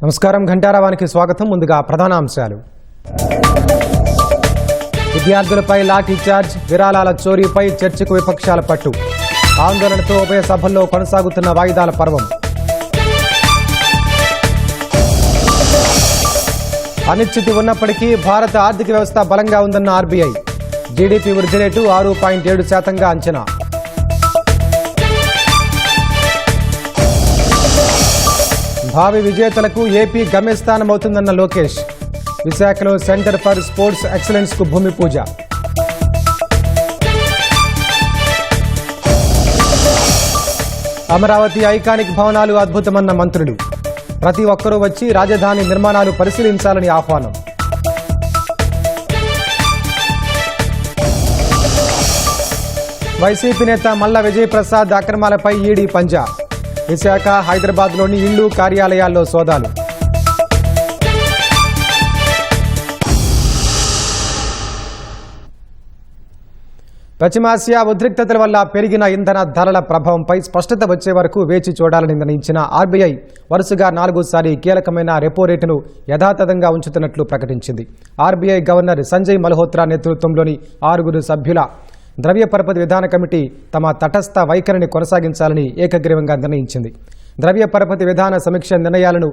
నమస్కారం ఘంటారావానికి స్వాగతం. ముందుగా ప్రధాన అంశాలు. విద్యార్థులపై లాఠీ చార్జ్, విరాళాల చోరీపై చర్చకు విపక్షాల పట్టు. ఆందోళనతో ఉభయ సభల్లో కొనసాగుతున్న వాయిదాల పర్వం. అనిశ్చితి ఉన్నప్పటికీ భారత ఆర్థిక వ్యవస్థ బలంగా ఉందన్న ఆర్బీఐ. జీడీపీ వృద్ధి రేటు 6.7% అంచనా. భావి విజేతలకు ఏపీ గమ్యస్థానమవుతుందన్న లోకేష్. విశాఖలో సెంటర్ ఫర్ స్పోర్ట్స్ ఎక్సలెన్స్ కు భూమి పూజ. అమరావతి ఐకానిక్ భవనాలు అద్భుతమన్న మంత్రులు. ప్రతి ఒక్కరూ వచ్చి రాజధాని నిర్మాణాలు పరిశీలించాలని ఆహ్వానం. వైసీపీ నేత మల్ల విజయప్రసాద్ అక్రమాలపై ఈడీ పంజా. విశాఖ, హైదరాబాద్లోని ఇళ్లు, కార్యాలయాల్లో సోదాలు. పశ్చిమాసియా ఉద్రిక్తతల వల్ల పెరిగిన ఇంధన ధరల ప్రభావంపై స్పష్టత వచ్చే వరకు వేచి చూడాలని నిర్ణయించిన ఆర్బీఐ వరుసగా 4సారి కీలకమైన రెపో రేటును యథాతథంగా ఉంచుతున్నట్లు ప్రకటించింది. ఆర్బీఐ గవర్నర్ సంజయ్ మల్హోత్రా నేతృత్వంలోని 6 సభ్యుల ద్రవ్య పరపతి విధాన కమిటీ తమ తటస్థ వైఖరిని కొనసాగించాలని ఏకగ్రీవంగా నిర్ణయించింది. ద్రవ్య పరపతి విధాన సమీక్ష నిర్ణయాలను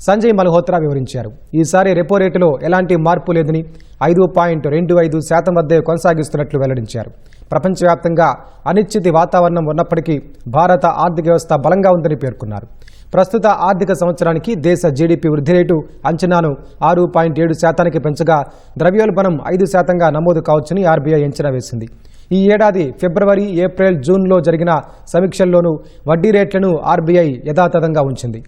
సంజయ్ మల్హోత్రా వివరించారు. ఈసారి రెపో రేటులో ఎలాంటి మార్పు లేదని 5.25% వద్దే కొనసాగిస్తున్నట్లు వెల్లడించారు. ప్రపంచవ్యాప్తంగా అనిశ్చితి వాతావరణం ఉన్నప్పటికీ భారత ఆర్థిక వ్యవస్థ బలంగా ఉందని పేర్కొన్నారు. ప్రస్తుత ఆర్థిక సంవత్సరానికి దేశ జీడీపీ వృద్ధి రేటు అంచనాను 6.7%కి పెంచగా ద్రవ్యోల్బణం 5%గా నమోదు కావచ్చని ఆర్బీఐ అంచనా వేసింది. ఈ ఏడాది ఫిబ్రవరి, ఏప్రిల్, జూన్లో జరిగిన సమీక్షల్లోనూ వడ్డీ రేట్లను ఆర్బీఐ యథాతథంగా ఉంచింది.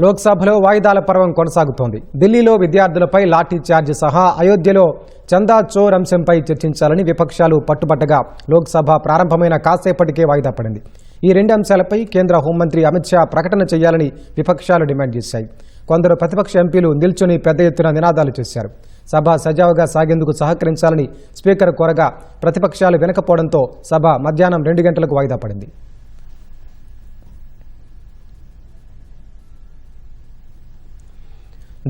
లోక్సభలో వాయిదాల పర్వం కొనసాగుతోంది. ఢిల్లీలో విద్యార్థులపై లాఠీ చార్జ్ సహా అయోధ్యలో చందా చోర్ అంశంపై చర్చించాలని విపక్షాలు పట్టుబట్టగా లోక్సభ ప్రారంభమైన కాసేపటికే వాయిదా పడింది. ఈ 2 అంశాలపై కేంద్ర హోంమంత్రి అమిత్ షా ప్రకటన చేయాలని విపక్షాలు డిమాండ్ చేశాయి. కొందరు ప్రతిపక్ష ఎంపీలు నిల్చుని పెద్ద ఎత్తున నినాదాలు చేశారు. సభ సజావుగా సాగేందుకు సహకరించాలని స్పీకర్ కోరగా ప్రతిపక్షాలు వినకపోవడంతో సభ మధ్యాహ్నం 2 గంటలకు వాయిదా పడింది.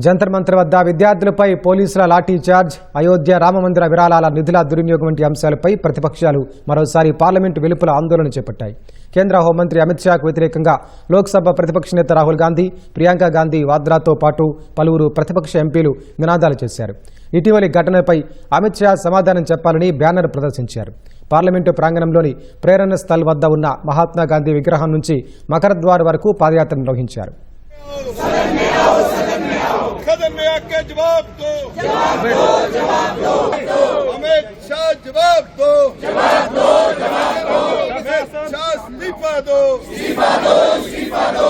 జంతర్ మంతర్ వద్ద విద్యార్థులపై పోలీసుల లాఠీ చార్జ్, అయోధ్య రామమందిర విరాళాల నిధుల దుర్వినియోగం వంటి అంశాలపై ప్రతిపక్షాలు మరోసారి పార్లమెంటు వెలుపల ఆందోళన చేపట్టాయి. కేంద్ర హోంమంత్రి అమిత్ షాకు వ్యతిరేకంగా లోక్సభ ప్రతిపక్ష నేత రాహుల్ గాంధీ, ప్రియాంక గాంధీ వాద్రాతో పాటు పలువురు ప్రతిపక్ష ఎంపీలు నినాదాలు చేశారు. ఇటీవలి ఘటనపై అమిత్ షా సమాధానం చెప్పాలని బ్యానర్ ప్రదర్శించారు. పార్లమెంటు ప్రాంగణంలోని ప్రేరణ స్థల్ వద్ద ఉన్న మహాత్మా గాంధీ విగ్రహం నుంచి మకరద్వార్ వరకు పాదయాత్ర నిర్వహించారు. कदम में आके जवाब दो, जवाब दो, अमित शाह जवाब दो, अमित शाह इस्तीफा दो, इस्तीफा दो।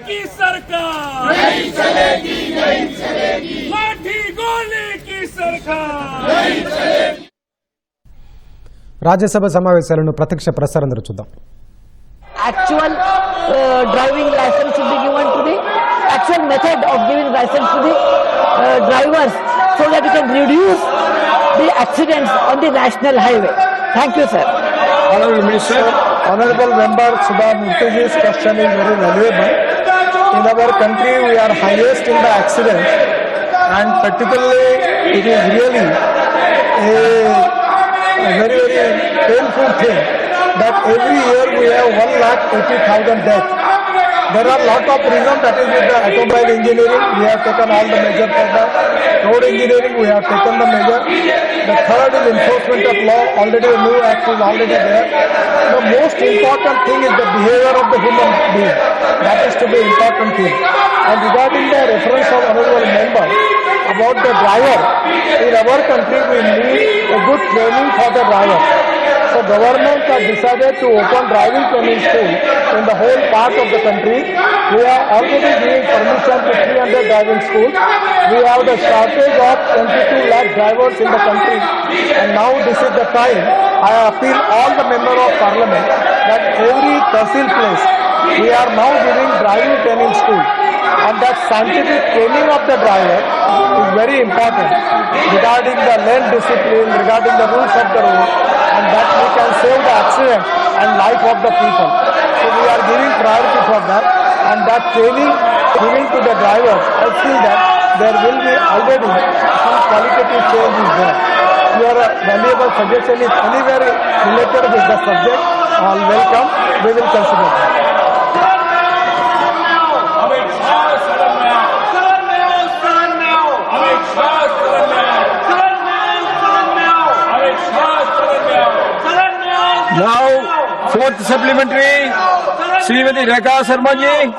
की सरकार नहीं चलेगी, नहीं चलेगी, लाठी गोली की सरकार नहीं चलेगी। రాజ్యసభ సమావేశాలను ప్రత్యక్ష ప్రసారం చూద్దాం. Actual driving license should be given to the actual method of giving license to the drivers so that we can reduce the accidents on the national highway. Thank you, sir. Honorable Minister, Honorable Member Subha Mukherjee's question is very valuable. In our country, we are highest in the accidents, and particularly it is really a very, very painful thing that every year we have 1,80,000 deaths. There are lot of reasons. That is with the automobile engineering, we have taken all the measures for that. Road engineering, we have taken the measure. The third is enforcement of law. Already a new act is already there. The most important thing is the behavior of the human being. That is to be important thing. And regarding the reference of honorable member about the driver, in our country we need a good training for the driver. So government has decided to open driving training school in the whole part of the country. We are already giving permission to 300 driving schools. We have the shortage of 22 lakh drivers in the country, and now this is the time. I appeal all the members of parliament that every tahsil place, we are now giving driving training school. And that scientific training of the driver is very important regarding the lane discipline, regarding the rules of the road, and that we can save the accident and life of the people. So we are giving priority for that, and that training giving to the drivers, I feel that there will be already some qualitative change is there. Your valuable suggestion is anywhere related with the subject, all welcome, we will consider that. Now, fourth supplementary, Srimati Rekha Sharma ji.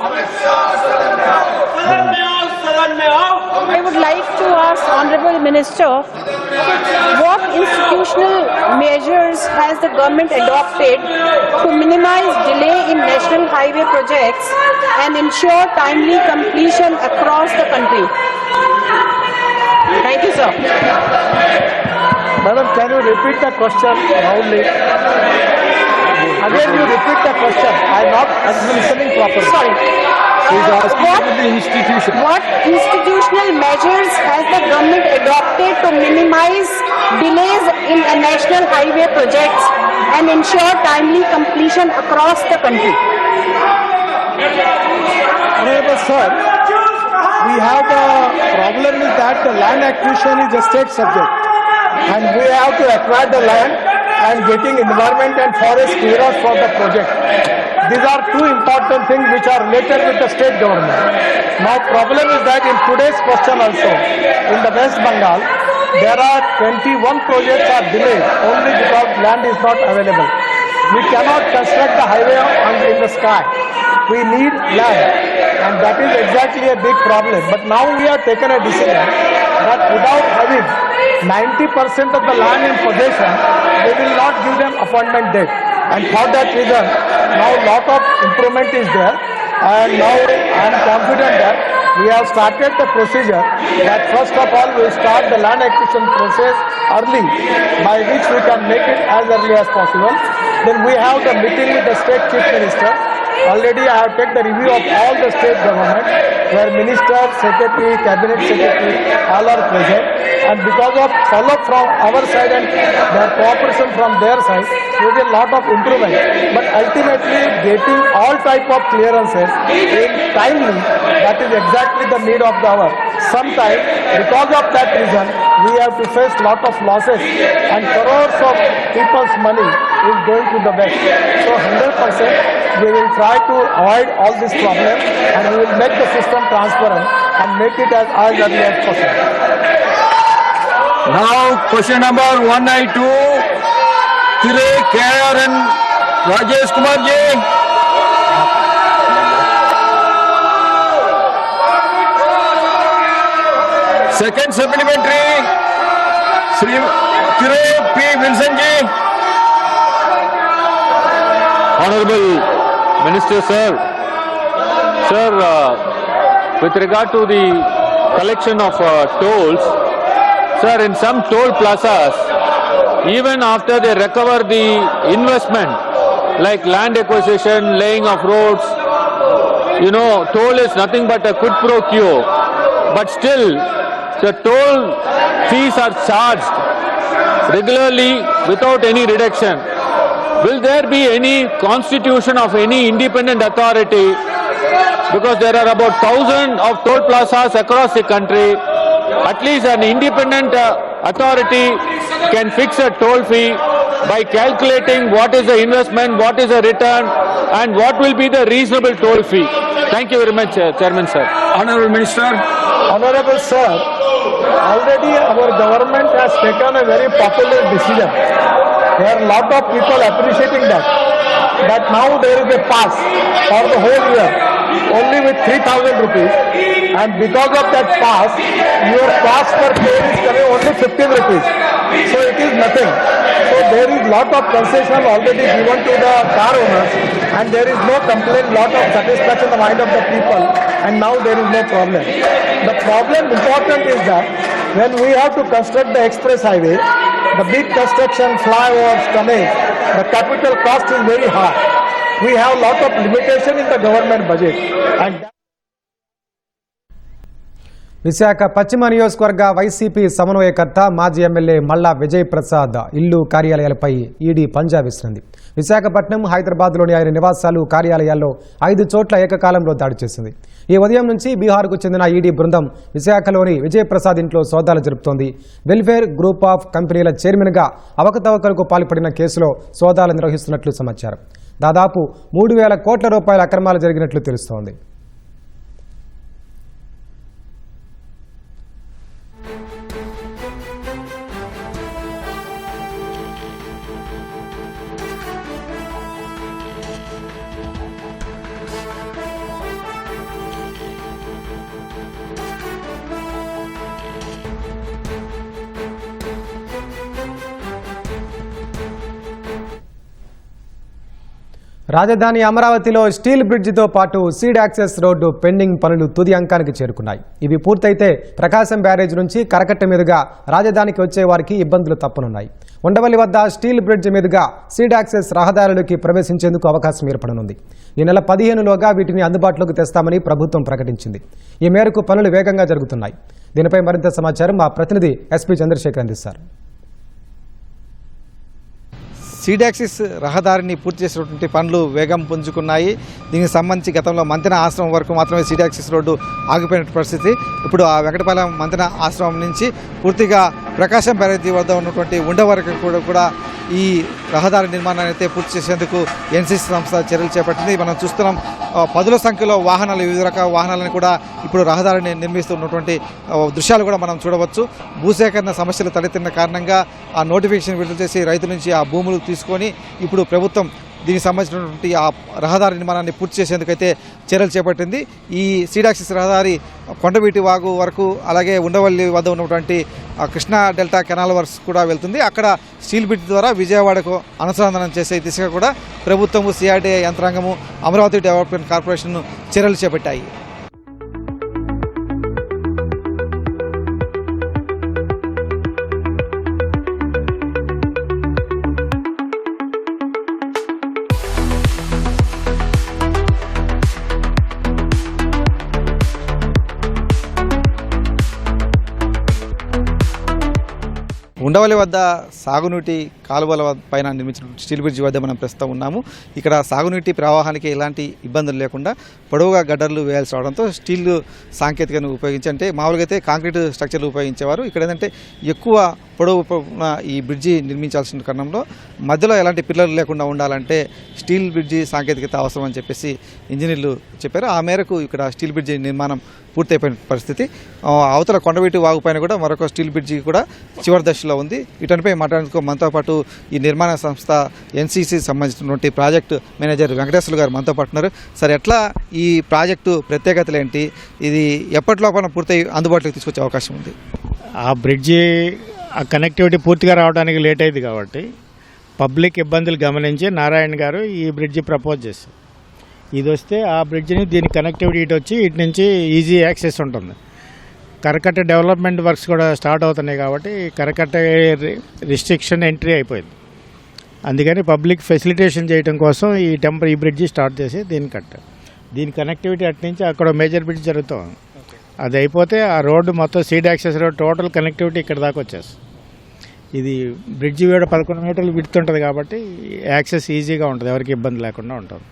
I would like to ask Honorable Minister, what institutional measures has the government adopted to minimize delay in national highway projects and ensure timely completion across the country? Thank you, sir. Madam, can you repeat the question loudly? Again, you repeat the question. I am not listening properly. Sorry. What institutional measures has the government adopted to minimize delays in national highway projects and ensure timely completion across the country? Honorable sir, we have the problem is that the land acquisition is a state subject, and we have to acquire the land and getting environment and forest clearance for the project. These are two important things which are related with the state government. Now problem is that in today's question also, in the West Bengal, there are 21 projects are delayed only because land is not available. We cannot construct the highway in the sky. We need land, and that is exactly a big problem. But now we have taken a decision that without having 90% of the land in possession, we will not give them appointment date. And for that reason, now lot of improvement is there, and now I am confident that we have started the procedure that first of all we start the land acquisition process early, by which we can make it as early as possible. Then we have the meeting with the state chief minister. Already I have taken the review of all the state government, where minister, secretary, cabinet secretary, all are present. And because of follow-up from our side and their cooperation from their side, there is a lot of improvement. But ultimately, getting all type of clearances in timely, that is exactly the need of the hour. Sometimes, because of that reason, we have to face lot of losses, and crores of people's money is going to the west. So 100% we will try to avoid all these problems, and we will make the system transparent and make it as early as possible. Now, question number 192, Thire KR and Rajesh Kumar ji. Second supplementary, Sri Thire P. Wilson ji. Honorable Minister, sir, with regard to the collection of tolls, sir, in some toll plazas, even after they recover the investment, like land acquisition, laying of roads, toll is nothing but a quid pro quo, but still the toll fees are charged regularly without any reduction. Will there be any constitution of any independent authority, because there are about 1,000 of toll plazas across the country? At least an independent authority can fix a toll fee by calculating what is the investment, what is the return, and what will be the reasonable toll fee. Thank you very much, Chairman, sir. Honorable Minister. Honorable sir, already our government has taken a very popular decision. There are a lot of people appreciating that now there is a pass for the whole year, only with 3,000 rupees, and because of that pass, your pass per train is coming only 15 rupees. So it is nothing. So there is lot of concession already given to the car owners, and there is no complaint, lot of satisfaction in the mind of the people, and now there is no problem. The problem important is that when we have to construct the express highway, the big construction, flyovers, tunnels, the capital cost is very high. we have lot of limitation in the government budget. And Visakha పశ్చిమ నియోజకవర్గ YCP సమన్వయకర్త మాజీ MLA మల్లా విజయ్ ప్రసాద్ ఇల్లు కార్యాలయాలపై ED పంజా విసిరింది. విశాఖపట్నం, హైదరాబాద్లోని ఆయన నివాసాలు, కార్యాలయాల్లో 5 చోట్ల ఏకకాలంలో దాడి చేసింది. ఈ ఉదయం నుంచి బీహార్కు చెందిన ఈడీ బృందం విశాఖలోని విజయ్ ప్రసాద్ ఇంట్లో సోదాలు జరుపుతోంది. వెల్ఫేర్ గ్రూప్ ఆఫ్ కంపెనీల చైర్మన్గా అవకతవకలకు పాల్పడిన కేసులో సోదాలు నిర్వహిస్తున్నట్లు సమాచారం. దాదాపు 3,000 కోట్ల రూపాయల అక్రమాలు జరిగినట్లు తెలుస్తోంది. రాజధాని అమరావతిలో స్టీల్ బ్రిడ్జితో పాటు సీడ్ యాక్సెస్ రోడ్డు పెండింగ్ పనులు తుది అంకానికి చేరుకున్నాయి. ఇవి పూర్తయితే ప్రకాశం బ్యారేజ్ నుంచి కరకట్ట మీదుగా రాజధానికి వచ్చే వారికి ఇబ్బందులు తప్పనున్నాయి. ఉండవల్లి వద్ద స్టీల్ బ్రిడ్జ్ మీదుగా సీడ్ యాక్సెస్ రహదారులకి ప్రవేశించేందుకు అవకాశం ఏర్పడనుంది. ఈ నెల 15లోగా వీటిని అందుబాటులోకి తెస్తామని ప్రభుత్వం ప్రకటించింది. ఈ మేరకు పనులు వేగంగా జరుగుతున్నాయి. దీనిపై మరింత సమాచారం మా ప్రతినిధి ఎస్పీ చంద్రశేఖర్ అందిస్తారు. సీడ్ యాక్సిస్ రహదారిని పూర్తి చేసినటువంటి పనులు వేగం పుంజుకున్నాయి. దీనికి సంబంధించి గతంలో మంతెన ఆశ్రమం వరకు మాత్రమే సీడ్ యాక్సిస్ రోడ్డు ఆగిపోయిన పరిస్థితి. ఇప్పుడు ఆ వెంకటపాలెం మంతెన ఆశ్రమం నుంచి పూర్తిగా ప్రకాశం బ్యారేజీ వద్ద ఉన్నటువంటి ఉండ వరకు కూడా ఈ రహదారి నిర్మాణాన్ని అయితే పూర్తి చేసేందుకు ఎన్సీసీ సంస్థ చర్యలు చేపట్టింది. మనం చూస్తున్నాం 10ల సంఖ్యలో వాహనాలు, వివిధ రకాల వాహనాలను కూడా ఇప్పుడు రహదారిని నిర్మిస్తున్నటువంటి దృశ్యాలు కూడా మనం చూడవచ్చు. భూసేకరణ సమస్యలు తలెత్తిన కారణంగా ఆ నోటిఫికేషన్ విడుదల చేసి రైతుల నుంచి ఆ భూములు తీసుకొని ఇప్పుడు ప్రభుత్వం దీనికి సంబంధించినటువంటి ఆ రహదారి నిర్మాణాన్ని పూర్తి చేసేందుకైతే చర్యలు చేపట్టింది. ఈ సీడ్ యాక్సిస్ రహదారి కొండవీటి వాగు వరకు, అలాగే ఉండవల్లి వద్ద ఉన్నటువంటి కృష్ణా డెల్టా కెనాల్ వర్క్స్ కూడా వెళ్తుంది. అక్కడ స్టీల్ బ్రిడ్జ్ ద్వారా విజయవాడకు అనుసంధానం చేసే దిశగా కూడా ప్రభుత్వము, సిఆర్డీఏ యంత్రాంగము, అమరావతి డెవలప్మెంట్ కార్పొరేషన్ చర్యలు చేపట్టాయి. ఉండవల్లి వద్ద సాగునీటి కాలువల పైన నిర్మించిన స్టీల్ బ్రిడ్జ్ వద్ద మనం ప్రస్తుతం ఉన్నాము. ఇక్కడ సాగునీటి ప్రవాహానికి ఎలాంటి ఇబ్బందులు లేకుండా పొడవుగా గడ్డర్లు వేయాల్సి రావడంతో స్టీల్ సాంకేతికను ఉపయోగించి, అంటే మామూలుగా అయితే కాంక్రీట్ స్ట్రక్చర్లు ఉపయోగించేవారు. ఇక్కడ ఏంటంటే ఎక్కువ పొడవు ఈ బ్రిడ్జి నిర్మించాల్సిన కారణంలో మధ్యలో ఎలాంటి పిల్లలు లేకుండా ఉండాలంటే స్టీల్ బ్రిడ్జి సాంకేతికత అవసరం అని చెప్పేసి ఇంజనీర్లు చెప్పారు. ఆ మేరకు ఇక్కడ స్టీల్ బ్రిడ్జి నిర్మాణం పూర్తయిపోయిన పరిస్థితి. అవతల కొండవీటి వాగుపైన కూడా మరొక స్టీల్ బ్రిడ్జి కూడా చివరి దశలో ఉంది. వీటనిపై మాట్లాడేందుకు మనతో పాటు ఈ నిర్మాణ సంస్థ ఎన్సీసీ సంబంధించినటువంటి ప్రాజెక్టు మేనేజర్ వెంకటేశ్వర గారు మనతో పాటు ఉన్నారు. సార్, ఎట్లా ఈ ప్రాజెక్టు ప్రత్యేకతలు ఏంటి? ఇది ఎప్పటిలోపల పూర్తయి అందుబాటులోకి తీసుకొచ్చే అవకాశం ఉంది? ఆ బ్రిడ్జి ఆ కనెక్టివిటీ పూర్తిగా రావడానికి లేట్ అయింది కాబట్టి పబ్లిక్ ఇబ్బందులు గమనించి నారాయణ గారు ఈ బ్రిడ్జి ప్రపోజ్ చేశారు. ఇది వస్తే ఆ బ్రిడ్జిని దీని కనెక్టివిటీ ఇటు వచ్చి ఇటు నుంచి ఈజీ యాక్సెస్ ఉంటుంది. కరకట్ట డెవలప్మెంట్ వర్క్స్ కూడా స్టార్ట్ అవుతున్నాయి కాబట్టి కరకట్ట రిస్ట్రిక్షన్ ఎంట్రీ అయిపోయింది. అందుకని పబ్లిక్ ఫెసిలిటేషన్ చేయడం కోసం ఈ బ్రిడ్జి స్టార్ట్ చేసి దీని కనెక్టివిటీ అటు నుంచి అక్కడ మేజర్ బ్రిడ్జ్ జరుగుతుంది. అది అయిపోతే ఆ రోడ్డు మొత్తం seed access road total connectivity ఇక్కడ దాకా వచ్చేస్తుంది. ఇది బ్రిడ్జి కూడా 11 మీటర్లు విడ్త్ ఉంటుంది కాబట్టి యాక్సెస్ ఈజీగా ఉంటుంది, ఎవరికి ఇబ్బంది లేకుండా ఉంటుంది.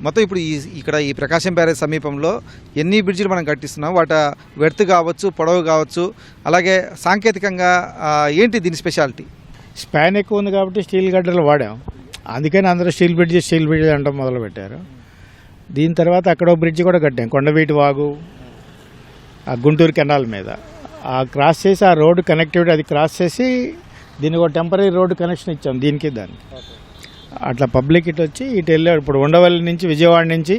మొత్తం ఇప్పుడు ఇక్కడ ఈ ప్రకాశం బ్యారేజ్ సమీపంలో ఎన్ని బ్రిడ్జిలు మనం కట్టిస్తున్నాం, వాటి వెడత్ కావచ్చు, పొడవు కావచ్చు, అలాగే సాంకేతికంగా ఏంటి దీని స్పెషాలిటీ? స్పాన్ ఎక్కువ ఉంది కాబట్టి స్టీల్ గడ్డలు వాడాం. అందుకని అందరూ స్టీల్ బ్రిడ్జ్ అంటాం మొదలుపెట్టారు. దీని తర్వాత అక్కడ బ్రిడ్జి కూడా కట్టాం, కొండవీటి వాగు ఆ గుంటూరు కెనాల్ మీద. ఆ క్రాస్ చేసి ఆ రోడ్డు కనెక్టివిటీ అది క్రాస్ చేసి దీనికి ఒక టెంపరీ రోడ్డు కనెక్షన్ ఇచ్చాం దీనికి దానికి. అట్లా పబ్లిక్ ఇటు వచ్చి ఇటు వెళ్ళాడు. ఇప్పుడు ఉండవల్లి నుంచి విజయవాడ నుంచి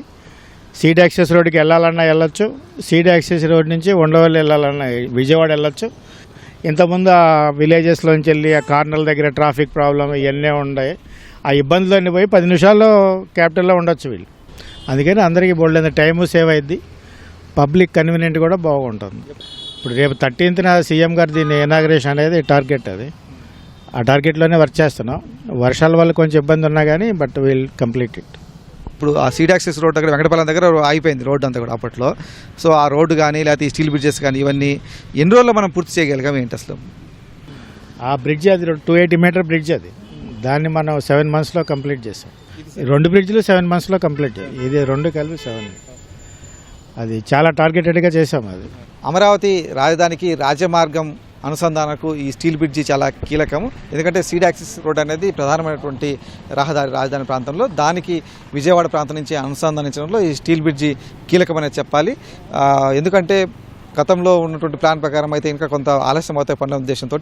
సీడ్ యాక్సెస్ రోడ్డుకి వెళ్ళాలన్నా వెళ్ళొచ్చు, సీడ్ యాక్సెస్ రోడ్ నుంచి ఉండవల్లి వెళ్ళాలన్నా విజయవాడ వెళ్ళొచ్చు. ఇంతకుముందు ఆ విలేజెస్లోంచి వెళ్ళి ఆ కార్నర్ల దగ్గర ట్రాఫిక్ ప్రాబ్లం ఇవన్నీ ఉన్నాయి. ఆ ఇబ్బందులన్నీ పోయి 10 నిమిషాల్లో క్యాపిటల్లో ఉండొచ్చు వీళ్ళు. అందుకని అందరికీ బోల్డ్ టైము సేవ్ అయింది, పబ్లిక్ కన్వీనియంట్ కూడా బాగుంటుంది. ఇప్పుడు రేపు 13న సీఎం గారు దీన్ని ఇనాగ్రేషన్ అనేది టార్గెట్. అది ఆ టార్గెట్లోనే వర్క్ చేస్తున్నాం. వర్షాల వల్ల కొంచెం ఇబ్బంది ఉన్నా కానీ బట్ విల్ కంప్లీట్ ఇట్. ఇప్పుడు ఆ సీడ్ యాక్సెస్ రోడ్ దగ్గర వెంకటపాలెం దగ్గర ఆగిపోయింది రోడ్డు అంతా కూడా అప్పట్లో. సో ఆ రోడ్డు కానీ లేకపోతే ఈ స్టీల్ బ్రిడ్జెస్ కానీ ఇవన్నీ ఎన్ని రోజుల్లో మనం పూర్తి చేయగలిగాం ఏంటి అసలు? ఆ బ్రిడ్జ్ అది 280 మీటర్ బ్రిడ్జ్, అది దాన్ని మనం 7 monthsలో కంప్లీట్ చేసాం. 2 బ్రిడ్జ్లు 7 monthsలో కంప్లీట్, ఇది 2 కలిపి 7. అది చాలా టార్గెటెడ్గా చేసాం. అది అమరావతి రాజధానికి రాజమార్గం అనుసంధానకు ఈ స్టీల్ బ్రిడ్జి చాలా కీలకం. ఎందుకంటే సీడ్ యాక్సిస్ రోడ్ అనేది ప్రధానమైనటువంటి రహదారి రాజధాని ప్రాంతంలో, దానికి విజయవాడ ప్రాంతం నుంచి అనుసంధానించడంలో ఈ స్టీల్ బ్రిడ్జి కీలకమనే చెప్పాలి. ఎందుకంటే గతంలో ఉన్నటువంటి ప్లాన్ ప్రకారం అయితే ఇంకా కొంత ఆలస్యం అవుతాయి పనుల ఉద్దేశంతో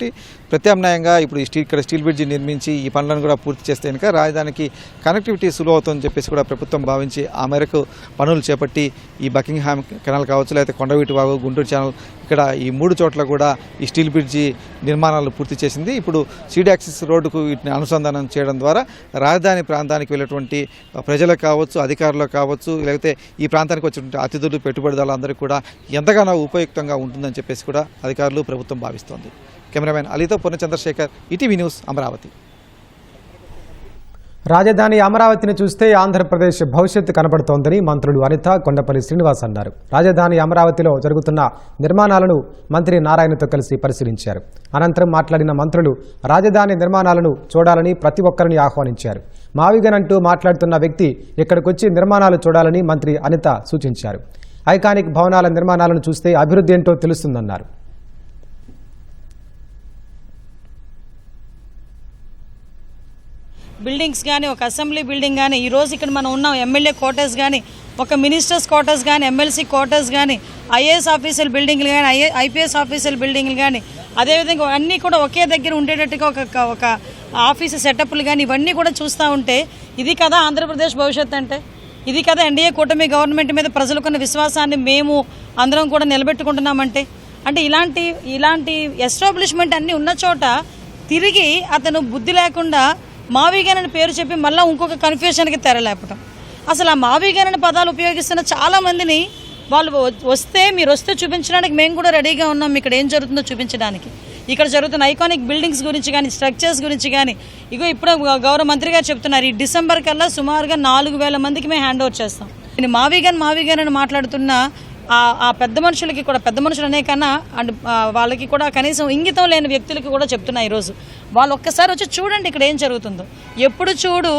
ప్రత్యామ్నాయంగా ఇప్పుడు ఇక్కడ స్టీల్ బ్రిడ్జి నిర్మించి ఈ పనులను కూడా పూర్తి చేస్తే కనుక రాజధానికి కనెక్టివిటీ సులువు అవుతుందని చెప్పేసి కూడా ప్రభుత్వం భావించి ఆ మేరకు పనులు చేపట్టి ఈ బకింగ్హామ్ కెనాల్ కావచ్చు, లేకపోతే కొండవీటి వాగు, గుంటూరు ఛానల్, ఇక్కడ ఈ 3 చోట్ల కూడా ఈ స్టీల్ బ్రిడ్జి నిర్మాణాలు పూర్తి చేసింది. ఇప్పుడు సీడ్ యాక్సిస్ రోడ్డుకు వీటిని అనుసంధానం చేయడం ద్వారా రాజధాని ప్రాంతానికి వెళ్ళేటువంటి ప్రజలకు కావచ్చు, అధికారులకు కావచ్చు, లేకపోతే ఈ ప్రాంతానికి వచ్చినటువంటి అతిథులు, పెట్టుబడిదారులందరికీ కూడా ఎంతగానో ఉపయుక్తంగా ఉంటుందని చెప్పేసి కూడా అధికారులు, ప్రభుత్వం భావిస్తోంది. కెమెరామెన్ అలీతో పూర్ణ చంద్రశేఖర్, ఈటీవీ న్యూస్, అమరావతి. రాజధాని అమరావతిని చూస్తే ఆంధ్రప్రదేశ్ భవిష్యత్తు కనబడుతోందని మంత్రులు అనిత, కొండపల్లి శ్రీనివాస్ అన్నారు. రాజధాని అమరావతిలో జరుగుతున్న నిర్మాణాలను మంత్రి నారాయణతో కలిసి పరిశీలించారు. అనంతరం మాట్లాడిన మంత్రులు రాజధాని నిర్మాణాలను చూడాలని ప్రతి ఒక్కరిని ఆహ్వానించారు. మావిగన్ అంటూ మాట్లాడుతున్న వ్యక్తి ఇక్కడికొచ్చి నిర్మాణాలు చూడాలని మంత్రి అనిత సూచించారు. ఐకానిక్ భవనాల నిర్మాణాలను చూస్తే అభివృద్ధి ఏంటో తెలుస్తుందన్నారు. బిల్డింగ్స్ కానీ, ఒక అసెంబ్లీ బిల్డింగ్ కానీ, ఈరోజు ఇక్కడ మనం ఉన్నాం ఎమ్మెల్యే క్వార్టర్స్ కానీ, ఒక మినిస్టర్స్ క్వార్టర్స్ కానీ, ఎమ్మెల్సీ క్వార్టర్స్ కానీ, ఐఏఎస్ ఆఫీసర్ బిల్డింగ్లు కానీ, ఐపీఎస్ ఆఫీసర్ బిల్డింగ్లు కానీ, అదేవిధంగా అన్నీ కూడా ఒకే దగ్గర ఉండేటట్టుగా ఒక ఆఫీసు సెటప్లు కానీ ఇవన్నీ కూడా చూస్తూ ఉంటే ఇది కదా ఆంధ్రప్రదేశ్ భవిష్యత్తు అంటే, ఇది కదా ఎన్డీఏ కూటమి గవర్నమెంట్ మీద ప్రజలకున్న విశ్వాసాన్ని మేము అందరం కూడా నిలబెట్టుకుంటున్నామంటే. అంటే ఇలాంటి ఎస్టాబ్లిష్మెంట్ అన్నీ ఉన్న చోట తిరిగి అతను బుద్ధి లేకుండా మావిగన్ అని పేరు చెప్పి మళ్ళీ ఇంకొక కన్ఫ్యూషన్కి తెరలేపటం. అసలు ఆ మావిగన్ అనే పదాలు ఉపయోగిస్తున్న చాలామందిని వాళ్ళు మీరు వస్తే చూపించడానికి మేము కూడా రెడీగా ఉన్నాం, ఇక్కడ ఏం జరుగుతుందో చూపించడానికి. ఇక్కడ జరుగుతున్న ఐకానిక్ బిల్డింగ్స్ గురించి కానీ, స్ట్రక్చర్స్ గురించి కానీ, ఇప్పుడు గౌరవ మంత్రి గారు చెప్తున్నారు ఈ డిసెంబర్ కల్లా సుమారుగా 4,000 మందికి మేము హ్యాండ్ ఓవర్ చేస్తాం. నేను మావిగన్ అని మాట్లాడుతున్న ఆ పెద్ద మనుషులకి కూడా, పెద్ద మనుషులు అనే కన్నా అండ్ వాళ్ళకి కూడా కనీసం ఇంగితం లేని వ్యక్తులకి కూడా చెప్తున్నా ఈరోజు వాళ్ళు ఒక్కసారి వచ్చి చూడండి ఇక్కడ ఏం జరుగుతుందో. ఎప్పుడు చూడు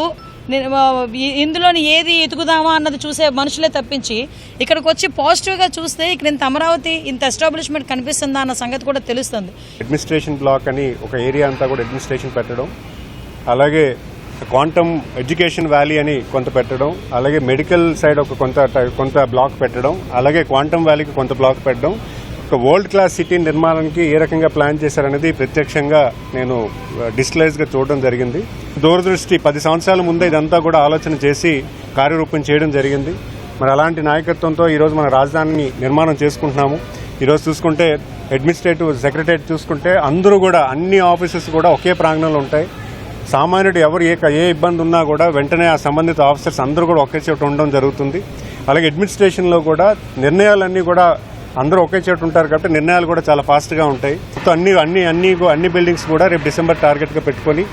ఇందులోని ఏది ఎతుకుదామా అన్నది చూసే మనుషులే తప్పించి ఇక్కడికి వచ్చి పాజిటివ్గా చూస్తే ఇక్కడ ఇంత అమరావతి, ఇంత ఎస్టాబ్లిష్మెంట్ కనిపిస్తుందా అన్న సంగతి కూడా తెలుస్తుంది. అడ్మినిస్ట్రేషన్ బ్లాక్ అని ఒక ఏరియా అంతా కూడా అడ్మినిస్ట్రేషన్ పెట్టడం, అలాగే క్వాంటమ్ ఎడ్యుకేషన్ వ్యాలీ అని కొంత పెట్టడం, అలాగే మెడికల్ సైడ్ ఒక కొంత బ్లాక్ పెట్టడం, అలాగే క్వాంటమ్ వ్యాలీకి కొంత బ్లాక్ పెట్టడం, ఒక వరల్డ్ క్లాస్ సిటీ నిర్మాణానికి ఏ రకంగా ప్లాన్ చేశారనేది ప్రత్యక్షంగా నేను డిస్ప్లేస్గా చూడడం జరిగింది. దూరదృష్టి 10 సంవత్సరాల ముందే ఇదంతా కూడా ఆలోచన చేసి కార్యరూపం చేయడం జరిగింది. మరి అలాంటి నాయకత్వంతో ఈరోజు మన రాజధానిని నిర్మాణం చేసుకుంటున్నాము. ఈరోజు చూసుకుంటే అడ్మినిస్ట్రేటివ్ సెక్రటరేట్ చూసుకుంటే అందరూ కూడా అన్ని ఆఫీసెస్ కూడా ఒకే ప్రాంగణంలో ఉంటాయి. సామాన్యుడు ఎవరు ఏ ఇబ్బంది ఉన్నా కూడా వెంటనే ఆ సంబంధిత ఆఫీసర్స్ అందరూ కూడా ఒకే చోట ఉండడం జరుగుతుంది. అలాగే అడ్మినిస్ట్రేషన్లో కూడా నిర్ణయాలన్నీ కూడా అందరూ ఒకే చోట ఉంటారు కాబట్టి నిర్ణయాలు కూడా చాలా ఫాస్ట్గా ఉంటాయి. అన్ని బిల్డింగ్స్ కూడా రేపు డిసెంబర్ టార్గెట్గా పెట్టుకొని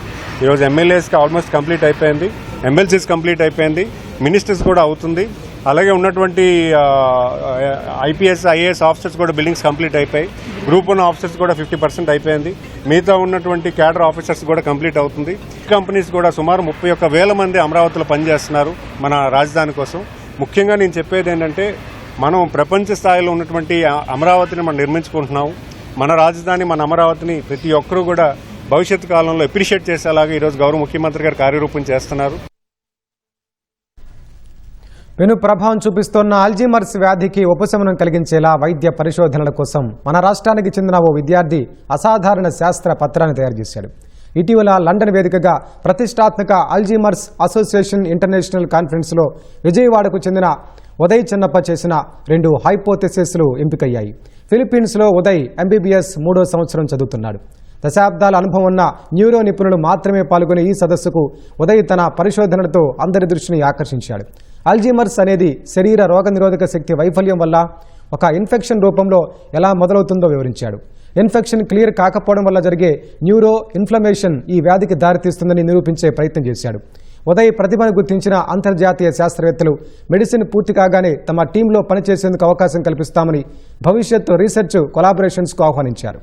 ఈరోజు ఎమ్మెల్యేస్కి ఆల్మోస్ట్ కంప్లీట్ అయిపోయింది, ఎమ్మెల్సీస్ కంప్లీట్ అయిపోయింది, మినిస్టర్స్ కూడా అవుతుంది. అలాగే ఉన్నటువంటి ఐపీఎస్, ఐఏఎస్ ఆఫీసర్స్ కూడా బిల్డింగ్స్ కంప్లీట్ అయిపోయి, గ్రూప్ 1 ఆఫీసర్స్ కూడా 50% అయిపోయింది. మిగతా ఉన్నటువంటి క్యాడర్ ఆఫీసర్స్ కూడా కంప్లీట్ అవుతుంది. కంపెనీస్ కూడా సుమారు 31,000 మంది అమరావతిలో పనిచేస్తున్నారు మన రాజధాని కోసం. ముఖ్యంగా నేను చెప్పేది ఏంటంటే మనం ప్రపంచ స్థాయిలో ఉన్నటువంటి అమరావతిని మనం నిర్మించుకుంటున్నాం. మన రాజధాని, మన అమరావతిని ప్రతి ఒక్కరూ కూడా భవిష్యత్తు కాలంలో అప్రిషియేట్ చేసేలాగా ఈరోజు గౌరవ ముఖ్యమంత్రి గారు కార్యరూపం చేస్తున్నారు. పెను ప్రభావం చూపిస్తోన్న అల్జీమర్స్ వ్యాధికి ఉపశమనం కలిగించేలా వైద్య పరిశోధనల కోసం మన రాష్ట్రానికి చెందిన ఓ విద్యార్థి అసాధారణ శాస్త్ర పత్రాన్ని తయారు చేశాడు. ఇటీవల లండన్ వేదికగా ప్రతిష్టాత్మక అల్జీమర్స్ అసోసియేషన్ ఇంటర్నేషనల్ కాన్ఫరెన్స్లో విజయవాడకు చెందిన ఉదయ్ చిన్నప్ప చేసిన 2 హైపోథెసిస్లు ఎంపికయ్యాయి. ఫిలిప్పీన్స్లో ఉదయ్ ఎంబీబీఎస్ 3వ సంవత్సరం చదువుతున్నాడు. దశాబ్దాల అనుభవం ఉన్న న్యూరో నిపుణులు మాత్రమే పాల్గొనే ఈ సదస్సుకు ఉదయ్ తన పరిశోధనలతో అందరి దృష్టిని ఆకర్షించాడు. అల్జీమర్స్ అనేది శరీర రోగనిరోధక శక్తి వైఫల్యం వల్ల ఒక ఇన్ఫెక్షన్ రూపంలో ఎలా మొదలవుతుందో వివరించాడు. ఇన్ఫెక్షన్ క్లియర్ కాకపోవడం వల్ల జరిగే న్యూరో ఇన్ఫ్లమేషన్ ఈ వ్యాధికి దారితీస్తుందని నిరూపించే ప్రయత్నం చేశాడు. ఉదయ్ ప్రతిభను గుర్తించిన అంతర్జాతీయ శాస్త్రవేత్తలు మెడిసిన్ పూర్తి కాగానే తమ టీంలో పనిచేసేందుకు అవకాశం కల్పిస్తామని భవిష్యత్ రీసెర్చ్ కొలాబరేషన్స్కు ఆహ్వానించారు.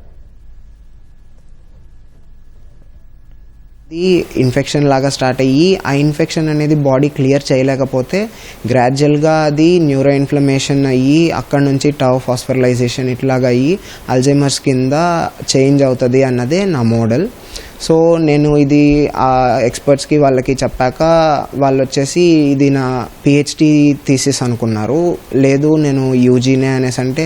ఈ ఇన్ఫెక్షన్ లాగా స్టార్ట్ అయ్యి ఆ ఇన్ఫెక్షన్ అనేది బాడీ క్లియర్ చేయలేకపోతే గ్రాడ్యువల్గా అది న్యూరో ఇన్ఫ్లమేషన్ అయ్యి అక్కడ నుంచి టౌ ఫాస్ఫరలైజేషన్ ఇట్లాగా అయ్యి అల్జైమర్స్ కింద చేంజ్ అవుతుంది అన్నదే నా మోడల్. సో నేను ఇది ఆ ఎక్స్పర్ట్స్కి వాళ్ళకి చెప్పాక వాళ్ళు వచ్చేసి ఇది నా పిహెచ్డి థీసిస్ అనుకున్నారు. లేదు నేను యూజీనే అనేసి అంటే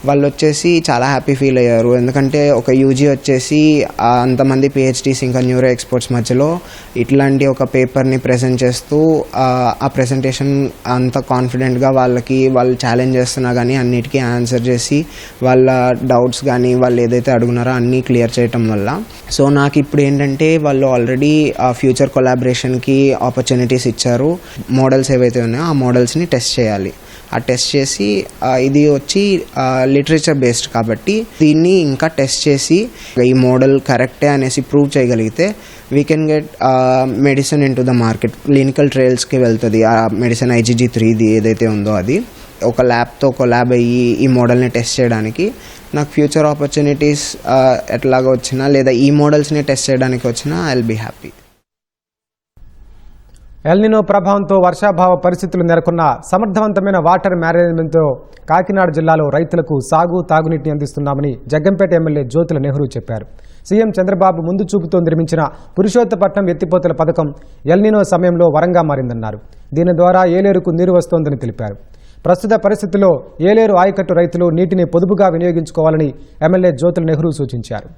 వాళ్ళు వచ్చేసి చాలా హ్యాపీ ఫీల్ అయ్యారు. ఎందుకంటే ఒక యూజీ వచ్చేసి అంతమంది పిహెచ్డీస్ ఇంకా న్యూరో ఎక్స్పర్ట్స్ మధ్యలో ఇట్లాంటి ఒక పేపర్ని ప్రజెంట్ చేస్తూ ఆ ప్రెజెంటేషన్ అంత కాన్ఫిడెంట్గా వాళ్ళు ఛాలెంజ్ చేస్తున్నా కానీ అన్నిటికీ ఆన్సర్ చేసి వాళ్ళ డౌట్స్ కానీ వాళ్ళు ఏదైతే అడుగున్నారో అన్నీ క్లియర్ చేయటం వల్ల సో నాకు ఇప్పుడు ఏంటంటే వాళ్ళు ఆల్రెడీ ఫ్యూచర్ కొలాబరేషన్కి ఆపర్చునిటీస్ ఇచ్చారు. మోడల్స్ ఏవైతే ఉన్నాయో ఆ మోడల్స్ని టెస్ట్ చేయాలి. ఆ టెస్ట్ చేసి ఇది వచ్చి లిటరేచర్ బేస్డ్ కాబట్టి దీన్ని ఇంకా టెస్ట్ చేసి ఈ మోడల్ కరెక్టే అనేసి ప్రూవ్ చేయగలిగితే we can get medicine into the market. Clinical ట్రయల్స్కి వెళ్తుంది ఆ మెడిసిన్ IgG3 ఏదైతే ఉందో అది ఒక ల్యాబ్తో కొలాబ్ అయ్యి ఈ మోడల్ని టెస్ట్ చేయడానికి నాకు ఫ్యూచర్ ఆపర్చునిటీస్ ఎట్లాగా వచ్చినా లేదా ఈ మోడల్స్ని టెస్ట్ చేయడానికి వచ్చినా I will be happy. El Nino ప్రభావంతో వర్షాభావ పరిస్థితులు నెలకొన్న సమర్థవంతమైన వాటర్ మేనేజ్మెంట్తో కాకినాడ జిల్లాలో రైతులకు సాగు తాగునీటిని అందిస్తున్నామని జగ్గంపేట ఎమ్మెల్యే జ్యోతుల నెహ్రూ చెప్పారు. సీఎం చంద్రబాబు ముందు చూపుతో నిర్మించిన పురుషోత్తపట్నం ఎత్తిపోతల పథకం ఎల్నినో సమయంలో వరంగా మారిందన్నారు. దీని ద్వారా ఏలేరుకు నీరు వస్తోందని తెలిపారు. ప్రస్తుత పరిస్థితుల్లో ఏలేరు ఆయకట్టు రైతులు నీటిని పొదుపుగా వినియోగించుకోవాలని ఎమ్మెల్యే జ్యోతుల నెహ్రూ సూచించారు.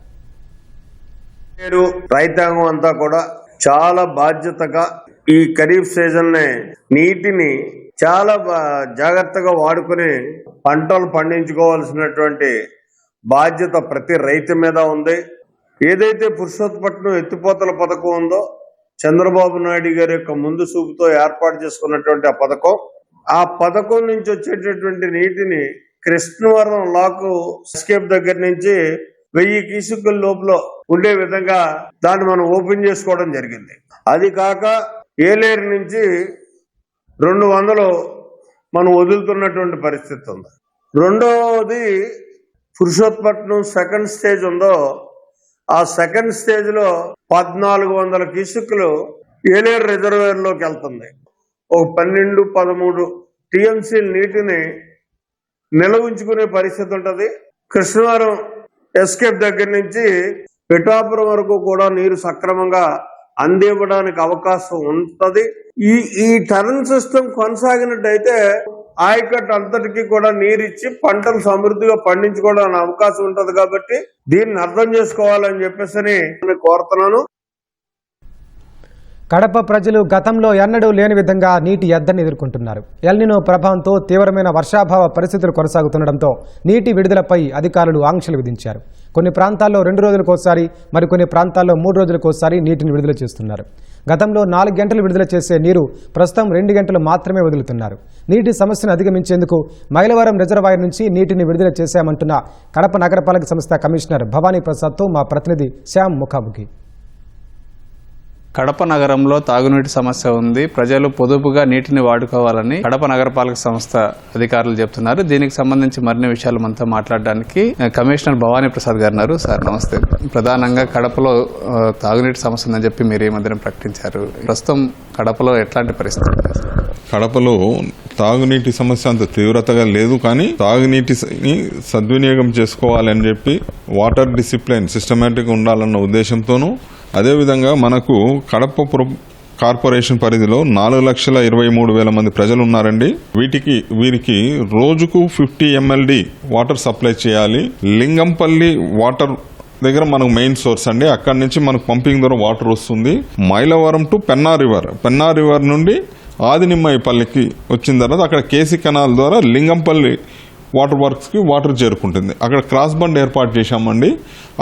రైతాంగం అంతా కూడా చాలా బాధ్యతగా ఈ ఖరీఫ్ సీజన్ నీటిని చాలా జాగ్రత్తగా వాడుకుని పంటలు పండించుకోవాల్సినటువంటి బాధ్యత ప్రతి రైతు మీద ఉంది. ఏదైతే పురుషోత్తపట్నం ఎత్తిపోతల పథకం ఉందో చంద్రబాబు నాయుడు గారి యొక్క ముందు చూపుతో ఏర్పాటు చేసుకున్నటువంటి ఆ పథకం నుంచి వచ్చేటటువంటి నీటిని కృష్ణవరం లాకు ఎస్కేప్ దగ్గర నుంచి 1000 క్యూసెక్కుల లోపల ఉండే విధంగా దాన్ని మనం ఓపెన్ చేసుకోవడం జరిగింది. అది కాక ఏలేరు నుంచి 200 మనం వదులుతున్నటువంటి పరిస్థితి ఉంది. రెండవది పురుషోత్తపట్నం సెకండ్ స్టేజ్ ఉందో ఆ సెకండ్ స్టేజ్ లో 1400 క్యూసెక్కులు ఏలేరు రిజర్వేర్లోకి వెళ్తుంది. ఒక 12-13 టీఎంసీ నీటిని నిల్వ ఉంచుకునే పరిస్థితి ఉంటుంది. కృష్ణవరం ఎస్కేప్ దగ్గర నుంచి పిఠాపురం వరకు కూడా నీరు సక్రమంగా అందివ్వడానికి అవకాశం ఉంటుంది. ఈ టర్న్ సిస్టమ్ కొనసాగినట్టయితే ఆయకట్టు అంతటికి కూడా నీరిచ్చి పంటలు సమృద్ధిగా పండించుకోవడానికి అవకాశం ఉంటుంది. కాబట్టి దీన్ని అర్థం చేసుకోవాలని చెప్పేసి కోరుతున్నాను. కడప ప్రజలు గతంలో ఎన్నడూ లేని విధంగా నీటి ఎద్దడిని ఎదుర్కొంటున్నారు. ఎల్నినో ప్రభావంతో తీవ్రమైన వర్షాభావ పరిస్థితులు కొనసాగుతుండటంతో నీటి విడుదలపై అధికారులు ఆంక్షలు విధించారు. కొన్ని ప్రాంతాల్లో 2 రోజులకోసారి మరికొన్ని ప్రాంతాల్లో 3 రోజులకోసారి నీటిని విడుదల చేస్తున్నారు. గతంలో 4 గంటలు విడుదల చేసే నీరు ప్రస్తుతం 2 గంటలు మాత్రమే వదులుతున్నారు. నీటి సమస్యను అధిగమించేందుకు మైలవరం రిజర్వాయర్ నుంచి నీటిని విడుదల చేశామంటున్న కడప నగరపాలక సంస్థ కమిషనర్ భవానీ ప్రసాద్తో మా ప్రతినిధి శ్యామ్ ముఖాముఖి. కడప నగరంలో తాగునీటి సమస్య ఉంది. ప్రజలు పొదుపుగా నీటిని వాడుకోవాలని కడప నగరపాలక సంస్థ అధికారులు చెప్తున్నారు. దీనికి సంబంధించి మరిన్ని విషయాలు మనతో మాట్లాడడానికి కమిషనర్ భవానీ ప్రసాద్ గారు ఉన్నారు. సార్ నమస్తే. ప్రధానంగా కడపలో తాగునీటి సమస్య ఉందని చెప్పి మీరు ఈ మధ్యన ప్రకటించారు. ప్రస్తుతం కడపలో ఎట్లాంటి పరిస్థితి? కడపలో తాగునీటి సమస్య అంత తీవ్రతగా లేదు, కానీ తాగునీటిని సద్వినియోగం చేసుకోవాలని చెప్పి వాటర్ డిసిప్లిన్ సిస్టమేటిక్గా ఉండాలన్న ఉద్దేశంతోనూ, అదేవిధంగా మనకు కడప కార్పొరేషన్ పరిధిలో 4,23,000 మంది ప్రజలు ఉన్నారండి. వీరికి రోజుకు 50 MLD వాటర్ సప్లై చేయాలి. లింగంపల్లి వాటర్ దగ్గర మనకు మెయిన్ సోర్స్ అండి. అక్కడి నుంచి మనకు పంపింగ్ ద్వారా వాటర్ వస్తుంది. మైలవరం టు పెన్నా రివర్ నుండి ఆదినిమ్మాయిపల్లికి వచ్చిన తర్వాత అక్కడ కేసీ కెనాల్ ద్వారా లింగంపల్లి వాటర్ వర్క్స్కి వాటర్ చేరుకుంటుంది. అక్కడ క్రాస్ బండ్ ఏర్పాటు చేశామండి.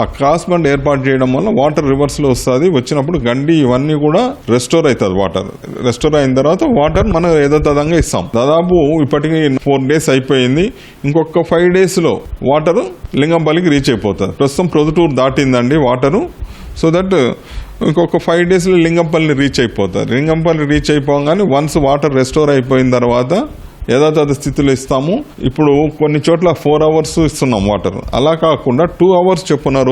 ఆ క్రాస్ బండ్ ఏర్పాటు చేయడం వల్ల వాటర్ రివర్స్లో వస్తుంది. వచ్చినప్పుడు గండి ఇవన్నీ కూడా రెస్టోర్ అవుతుంది. వాటర్ రెస్టోర్ అయిన తర్వాత వాటర్ మనం యథాతథంగా ఇస్తాం. దాదాపు ఇప్పటికీ 4 days అయిపోయింది. ఇంకొక 5 daysలో వాటర్ లింగంపల్లికి రీచ్ అయిపోతుంది. ప్రస్తుతం ప్రొద్దుటూరు దాటిందండి వాటరు. సో దట్ ఇంకొక 5 డేస్లో లింగంపల్లిని రీచ్ అయిపోతారు. లింగంపల్లి రీచ్ అయిపోగానే వన్స్ వాటర్ రెస్టోర్ అయిపోయిన తర్వాత యథాతథ స్థితిలో ఇస్తాము. ఇప్పుడు కొన్ని చోట్ల 4 అవర్స్ ఇస్తున్నాం వాటర్. అలా కాకుండా 2 అవర్స్ చొప్పున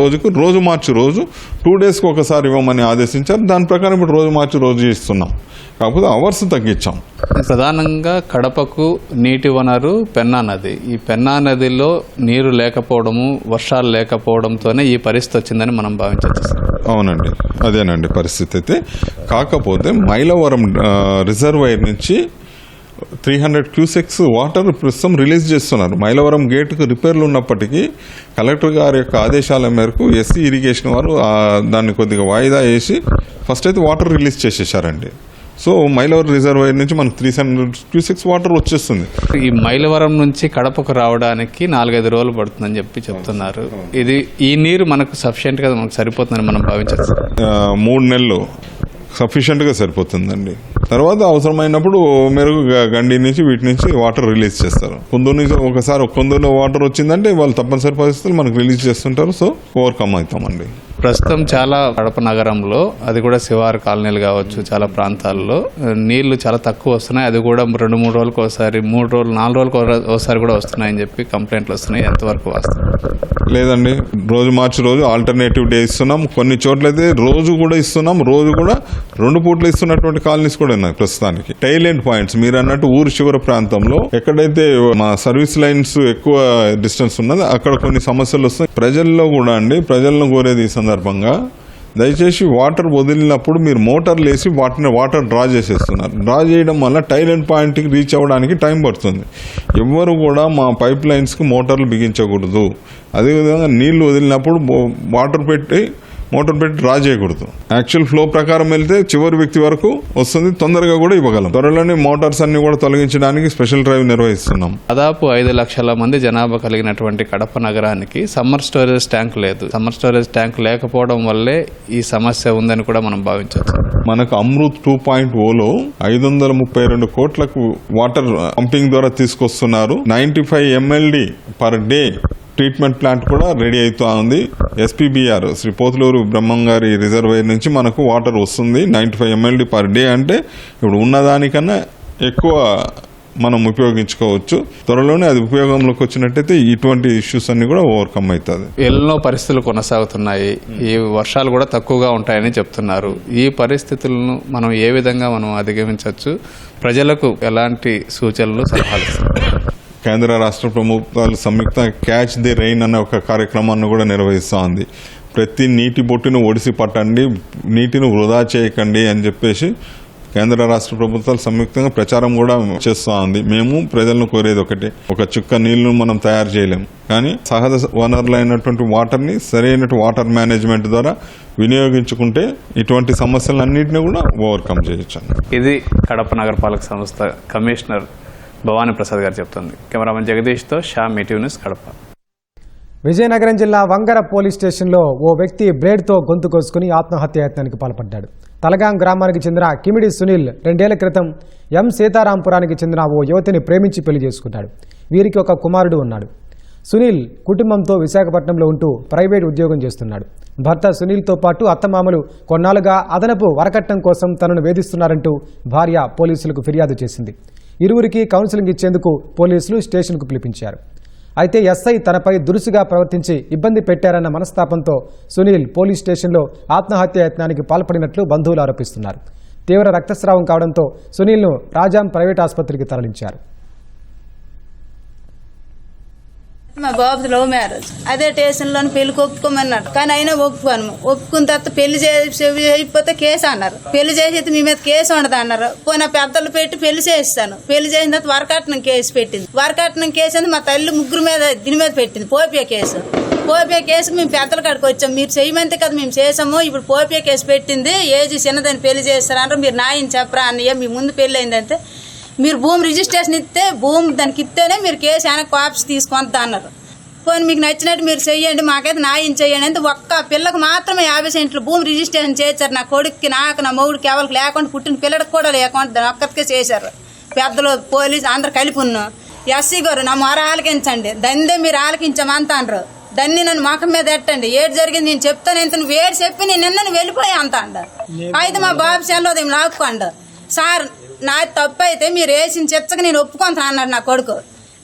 రోజు మార్చి రోజు 2 డేస్కి ఒకసారి ఇవ్వమని ఆదేశించారు. దాని ప్రకారం ఇప్పుడు రోజు మార్చి రోజు ఇస్తున్నాం, కాకపోతే అవర్స్ తగ్గించాం. ప్రధానంగా కడపకు నీటి వనరు పెన్నా నది. ఈ పెన్నా నదిలో నీరు లేకపోవడము, వర్షాలు లేకపోవడంతోనే ఈ పరిస్థితి వచ్చిందని మనం భావించవచ్చు. అవునండి, అదేనండి పరిస్థితి. అయితే కాకపోతే మైలవరం రిజర్వాయర్ నుంచి 300 క్యూసెక్స్ వాటర్ ప్రస్తుతం రిలీజ్ చేస్తున్నారు. మైలవరం గేటుకు రిపేర్లు ఉన్నప్పటికీ కలెక్టర్ గారి యొక్క ఆదేశాల మేరకు ఎస్సీ ఇరిగేషన్ వారు దాన్ని కొద్దిగా వాయిదా వేసి ఫస్ట్ అయితే వాటర్ రిలీజ్ చేసేసారండి. సో మైలవరం రిజర్వాయర్ నుంచి మనకు 300 క్యూసెక్స్ వాటర్ వచ్చేస్తుంది. ఈ మైలవరం నుంచి కడపకు రావడానికి 4-5 రోజులు పడుతుందని చెప్తున్నారు. ఈ నీరు మనకు సఫిషియెంట్ గా మనకు సరిపోతుందని మనం భావించవచ్చు. 3 నెలలు సఫిషియెంట్గా సరిపోతుందండి. తర్వాత అవసరమైనప్పుడు మెరుగు గండి నుంచి వీటి నుంచి వాటర్ రిలీజ్ చేస్తారు. కొందరు నుంచి ఒకసారి కొందరు వాటర్ వచ్చిందంటే వాళ్ళు తప్పనిసరి పరిస్థితులు మనకు రిలీజ్ చేస్తుంటారు. సో ఓవర్కమ్ అవుతామండి. ప్రస్తుతం చాలా కడప నగరంలో, అది కూడా శివారు కాలనీలు కావచ్చు, చాలా ప్రాంతాల్లో నీళ్లు చాలా తక్కువ వస్తున్నాయి. అది కూడా 2-3 రోజులకు ఒకసారి, 3 రోజులు 4 రోజులకు ఒకసారి కూడా వస్తున్నాయని చెప్పి కంప్లైంట్లు వస్తున్నాయి. ఎంతవరకు వాస్తవం? లేదండి, రోజు మార్చి రోజు ఆల్టర్నేటివ్ డే ఇస్తున్నాం. కొన్ని చోట్ల అయితే రోజు కూడా ఇస్తున్నాం. రోజు కూడా 2 పూట్లు ఇస్తున్నటువంటి కాలనీస్ కూడా ఉన్నాయి ప్రస్తుతానికి. టైల్ ఎండ్ పాయింట్స్ మీరు అన్నట్టు ఊరు చివరి ప్రాంతంలో ఎక్కడైతే మా సర్వీస్ లైన్స్ ఎక్కువ డిస్టెన్స్ ఉన్నదో అక్కడ కొన్ని సమస్యలు వస్తాయి. ప్రజల్లో కూడా అండి, ప్రజలను కోరేది ఈ సందర్భంగా దయచేసి వాటర్ వదిలినప్పుడు మీరు మోటార్లు వేసి వాటర్ డ్రా చేసేస్తున్నారు. డ్రా చేయడం వల్ల టైల్ ఎండ్ పాయింట్కి రీచ్ అవ్వడానికి టైం పడుతుంది. ఎవ్వరు కూడా మా పైప్ లైన్స్కి మోటార్లు బిగించకూడదు. అదేవిధంగా నీళ్లు వదిలినప్పుడు మోటార్ పెట్టి డ్రా చేయకూడదు. యాక్చువల్ ఫ్లో ప్రకారం వెళ్తే చివరి వ్యక్తి వరకు వస్తుంది, తొందరగా కూడా ఇవ్వగలం. త్వరలోనే మోటార్స్ అన్ని కూడా తొలగించడానికి స్పెషల్ డ్రైవ్ నిర్వహిస్తున్నాం. దాదాపు 5 లక్షల మంది జనాభా కలిగినటువంటి కడప నగరానికి సమ్మర్ స్టోరేజ్ ట్యాంక్ లేదు. సమ్మర్ స్టోరేజ్ ట్యాంక్ లేకపోవడం వల్లే ఈ సమస్య ఉందని కూడా మనం భావించవచ్చు. మనకు అమృత్ 2.0లో 532 కోట్లకు వాటర్ పంపింగ్ ద్వారా తీసుకొస్తున్నారు. 95 MLD per day treatment plant కూడా రెడీ అవుతా ఉంది. SPBR శ్రీ పోతులూరు బ్రహ్మంగారి రిజర్వాయర్ నుంచి మనకు వాటర్ వస్తుంది. 95 MLD పర్ డే అంటే ఇప్పుడు ఉన్నదానికన్నా ఎక్కువ మనం ఉపయోగించుకోవచ్చు. త్వరలోనే అది ఉపయోగంలోకి వచ్చినట్టయితే ఇటువంటి ఇష్యూస్ అన్ని కూడా ఓవర్కమ్ అవుతుంది. ఎన్నో పరిస్థితులు కొనసాగుతున్నాయి. ఈ వర్షాలు కూడా తక్కువగా ఉంటాయని చెప్తున్నారు. ఈ పరిస్థితులను మనం ఏ విధంగా మనం అధిగమించవచ్చు? ప్రజలకు ఎలాంటి సూచనలు, సలహాలు? కేంద్ర రాష్ట్ర ప్రభుత్వాలు సంయుక్త క్యాచ్ ది రెయిన్ అనే ఒక కార్యక్రమాన్ని కూడా నిర్వహిస్తూ ఉంది. ప్రతి నీటి బొట్టును ఒడిసి పట్టండి, నీటిని వృధా చేయకండి అని చెప్పేసి కేంద్ర రాష్ట్ర ప్రభుత్వాలు సంయుక్తంగా ప్రచారం కూడా చేస్తూ ఉంది. మేము ప్రజలను కోరేది ఒకటే, ఒక చుక్క నీళ్లను మనం తయారు చేయలేము, కానీ సహజ వనరులైనటువంటి వాటర్ని సరైన వాటర్ మేనేజ్మెంట్ ద్వారా వినియోగించుకుంటే ఇటువంటి సమస్యలన్నింటినీ కూడా ఓవర్కమ్ చేయొచ్చు. ఇది కడప నగరపాలక సంస్థ కమిషనర్ భవానీ ప్రసాద్ గారు చెప్తుంది. కెమెరామెన్ జగదీష్తో షా, మీటివ్ న్యూస్, కడప. విజయనగరం జిల్లా వంగర పోలీస్ స్టేషన్లో ఓ వ్యక్తి బ్లేడ్తో గొంతు కోసుకుని ఆత్మహత్యాయత్నానికి పాల్పడ్డాడు. తలగాం గ్రామానికి చెందిన కిమిడి సునీల్ 2 ఏళ్ల క్రితం సీతారాంపురానికి చెందిన ఓ యువతిని ప్రేమించి పెళ్లి చేసుకున్నాడు. వీరికి ఒక కుమారుడు ఉన్నాడు. సునీల్ కుటుంబంతో విశాఖపట్నంలో ఉంటూ ప్రైవేట్ ఉద్యోగం చేస్తున్నాడు. భర్త సునీల్తో పాటు అత్తమామలు కొన్నాళ్లుగా అదనపు వరకట్నం కోసం తనను వేధిస్తున్నారంటూ భార్య పోలీసులకు ఫిర్యాదు చేసింది. ఇరువురికి కౌన్సిలింగ్ ఇచ్చేందుకు పోలీసులు స్టేషన్కు పిలిపించారు. అయితే ఎస్ఐ తనపై దురుసుగా ప్రవర్తించి ఇబ్బంది పెట్టారన్న మనస్తాపంతో సునీల్ పోలీస్ స్టేషన్లో ఆత్మహత్యాయత్నానికి పాల్పడినట్లు బంధువులు ఆరోపిస్తున్నారు. తీవ్ర రక్తస్రావం కావడంతో సునీల్ను రాజాం ప్రైవేట్ ఆసుపత్రికి తరలించారు. మా బాబుది లవ్ మ్యారేజ్. అదే స్టేషన్లో పెళ్లికి ఒప్పుకోమన్నాడు, కానీ అయినా ఒప్పుకున్న తర్వాత పెళ్లి చేయకపోతే కేసు అన్నారు. పెళ్లి చేసి మీ మీద కేసు ఉండదు అన్నారు. పోయిన పెద్దలు పెట్టి పెళ్లి చేయిస్తాను. పెళ్లి చేసిన తర్వాత వరకట్నం కేసు పెట్టింది. వరకట్నం కేసు అని మా తల్లి ముగ్గురు మీద దీని మీద పెట్టింది, పోపియా కేసు. పోపియా కేసుకు మేము పెద్దల కాడికి వచ్చాం. మీరు చేయమంతే కదా మేము చేసాము. ఇప్పుడు పోపియా కేసు పెట్టింది, ఏజ్ చిన్నదని పెళ్లి చేస్తారన్నారు. మీరు న్యాయం చెప్పరా అన్నయ్య, మీ ముందు పెళ్లి అయిందంటే మీరు భూమి రిజిస్ట్రేషన్ ఇస్తే భూమి దానికి ఇస్తేనే మీరు కేసు వెనక్కి వాపస్ తీసుకుంటా అన్నారు. పోనీ మీకు నచ్చినట్టు మీరు చెయ్యండి, మాకైతే న్యాయం చేయండి అంటే ఒక్క పిల్లకి మాత్రమే 50 సెంట్లు భూమి రిజిస్ట్రేషన్ చేశారు. నా కొడుక్కి, నాకు, నా మొగుడికి ఎవరికి లేకుండా, పుట్టిన పిల్లడికి కూడా లేకుండా దాని ఒక్కరికే చేశారు. పెద్దలు, పోలీసు అందరు కలిపి ఉన్నాం. ఎస్సీ గారు నా మొర ఆలకించండి, దందే మీరు ఆలకించామంతా అనరు. దాన్ని నన్ను మొఖం మీద ఎట్టండి, ఏడు జరిగింది నేను చెప్తాను, ఎంత నువ్వు ఏడు చెప్పి నేను నిన్న వెళ్ళిపోయా అంత అండ. అయితే మా బాబు సెలవు లాక్కోండు, సార్ నా తప్పు అయితే మీరు వేసిన చెచ్చక నేను ఒప్పుకుంటాను అన్నాడు నా కొడుకు.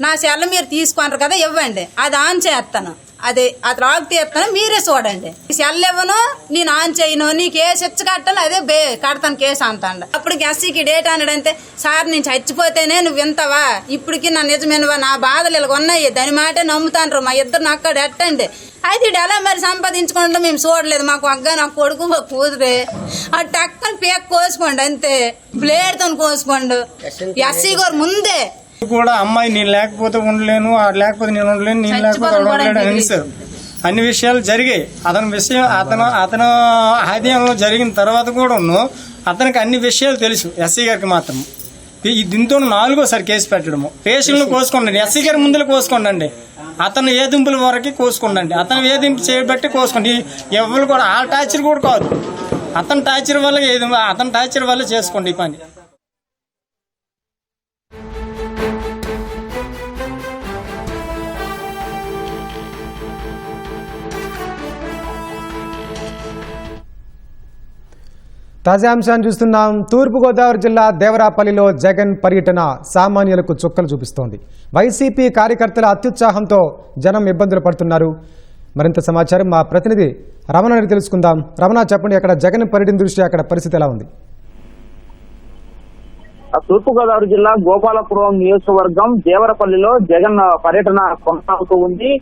నా సెల్ల మీరు తీసుకుంటారు కదా ఇవ్వండి, అది ఆన్ చేస్తాను, అది లాక్ తీస్తాను, మీరే చూడండి. సెల్ ఇవ్వను, నేను ఆన్ చేయను, నీకు ఏ శిక్ష కట్టాలి అదే కడతాను కేసు అంటాడు. అప్పుడు ఎస్సీకి డేట్ అన్నాడంటే, సార్ నేను చచ్చిపోతేనే నువ్వు వింటావా, ఇప్పటికి నా నిజమేనవా, నా బాధలు ఇలా ఉన్నాయి, దాని మాటే నమ్ముతాండ్రు, మా ఇద్దరు అక్కడ ఎట్టండి. అయితే ఇటు ఎలా మరి సంపాదించుకుంటే మేము చూడలేదు, మాకు అగ్గా నా కొడుకు మా కూతురే ఆ టక్కని పేక్ కోసుకోండి అంతే, బ్లేడ్తో కోసుకోండి. ఎస్సీ గారు ముందే కూడా అమ్మాయి నేను లేకపోతే ఉండలేను, లేకపోతే నేను ఉండలేను, నేను లేకపోతే ఉండలేను అనేసారు. అన్ని విషయాలు జరిగాయి. అతను ఆధీనంలో జరిగిన తర్వాత కూడా అతనికి అన్ని విషయాలు తెలుసు. ఎస్సీ గారికి మాత్రం దీంతో 4గోసారి కేసు పెట్టడము. పేషెంట్లు కోసుకోండి, ఎస్సీ గారి ముందులో కోసుకోండి, అతను ఏదింపుల వరకు కోసుకోండి, అతను ఏదింపు చేయబట్టి కోసుకోండి. ఎవరు కూడా ఆ టార్చర్ కూడా కాదు, అతని టార్చర్ వల్ల చేసుకోండి ఈ పని. తాజా అంశాన్ని చూస్తున్నాం. తూర్పుగోదావరి జిల్లా దేవరాపల్లిలో జగన్ పర్యటన సామాన్యులకు చుక్కలు చూపిస్తోంది. వైసీపీ కార్యకర్తల అత్యుత్సాహంతో జనం ఇబ్బందులు పడుతున్నారు. మరింత సమాచారం మా ప్రతినిధి రమణ అని తెలుసుకుందాం. రమణ, చెప్పండి, అక్కడ జగన్ పర్యటన దృష్ట్యా అక్కడ పరిస్థితి ఎలా ఉంది? తూర్పుగోదావరి జిల్లా గోపాలపురం నియోజకవర్గం దేవరపల్లిలో జగన్ పర్యటన కొనసాగుతూ ఉంది.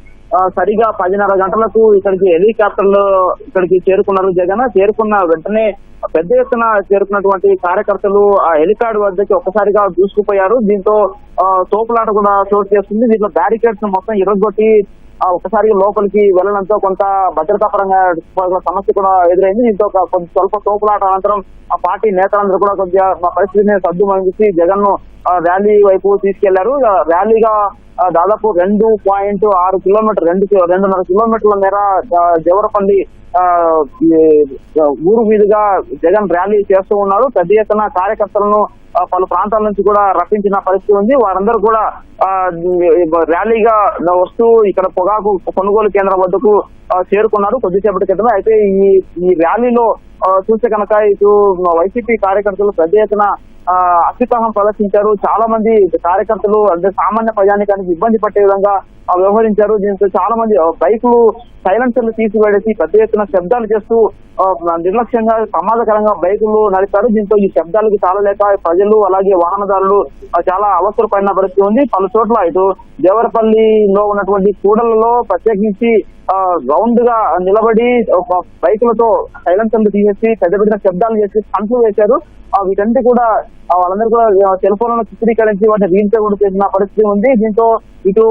సరిగా 10:30 గంటలకు ఇక్కడికి హెలికాప్టర్లో ఇక్కడికి చేరుకున్నారు జగన్. చేరుకున్న వెంటనే పెద్ద ఎత్తున చేరుకున్నటువంటి కార్యకర్తలు ఆ హెలిప్యాడ్ వద్దకి ఒక్కసారిగా దూసుకుపోయారు. దీంతో తోపులాట కూడా చోటు చేస్తుంది. దీంట్లో బ్యారికేడ్స్ మొత్తం ఇరగొట్టి ఒకసారిగా లోపలికి వెళ్లడంతో కొంత భద్రతా పరంగా సమస్య కూడా ఎదురైంది. దీంతో స్వల్ప తోపులాట అనంతరం ఆ పార్టీ నేతలందరూ కూడా కొద్దిగా పరిస్థితిని సర్దుమణించి జగన్ ను ర్యాలీ వైపు తీసుకెళ్లారు. ర్యాలీగా దాదాపు 2.6 కిలోమీటర్ 2.5 కిలోమీటర్ల మేర దేవరపల్లి ఊరు మీదుగా జగన్ ర్యాలీ చేస్తూ ఉన్నారు. పెద్ద ఎత్తున కార్యకర్తలను పలు ప్రాంతాల నుంచి కూడా రప్పించిన పరిస్థితి ఉంది. వారందరూ కూడా ర్యాలీగా వస్తూ ఇక్కడ పొగాకు కొనుగోలు కేంద్రం వద్దకు చేరుకున్నారు కొద్దిసేపటి క్రితమే. అయితే ఈ ర్యాలీలో చూస్తే కనుక ఇటు వైసీపీ కార్యకర్తలు పెద్ద ఎత్తున అత్యుత్సాహం ప్రదర్శించారు. చాలా మంది కార్యకర్తలు అంటే సామాన్య ప్రజానికానికి ఇబ్బంది పట్టే విధంగా వ్యవహరించారు. దీంతో చాలా మంది బైకులు సైలెన్సర్లు తీసివేసి పెద్ద ఎత్తున శబ్దాలు చేస్తూ నిర్లక్ష్యంగా ప్రమాదకరంగా బైకులు నడిపారు. దీంతో ఈ శబ్దాలకు తాళలేక ప్రజలు అలాగే వాహనదారులు చాలా అవసరం పడిన పరిస్థితి ఉంది. పలు చోట్ల ఇటు దేవరపల్లిలో ఉన్నటువంటి కూడలలో ప్రత్యేకించి రౌండ్ గా నిలబడి బైకులతో సైలెన్సర్లు తీసేసి పెద్ద పెద్ద శబ్దాలు చేసి కంట్లు వేశారు. వీటంటే కూడా వాళ్ళందరూ కూడా సెల్ ఫోన్లను చిత్రీకరించి వాటిని రీల్స్ కూడా చేసిన పరిస్థితి ఉంది. దీంతో ఇటు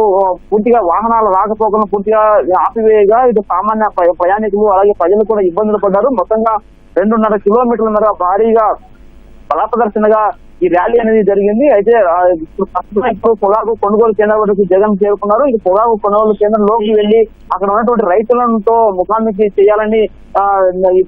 పూర్తిగా వాహనాల రాకపోకలను పూర్తిగా ఆపివేయగా ఇటు సామాన్య ప్రయాణికులు అలాగే ప్రజలు కూడా ఇబ్బందులు పడ్డారు. మొత్తంగా 2.5 కిలోమీటర్ల మేర భారీగా బల ప్రదర్శనగా ఈ ర్యాలీ అనేది జరిగింది. అయితే ఇప్పుడు పొగాకు కొనుగోలు కేంద్రం వరకు జగన్ చేరుకున్నారు. ఇది పొగాకు కొనుగోలు కేంద్రంలోకి వెళ్లి అక్కడ ఉన్నటువంటి రైతులతో ముఖాముఖి చేయాలని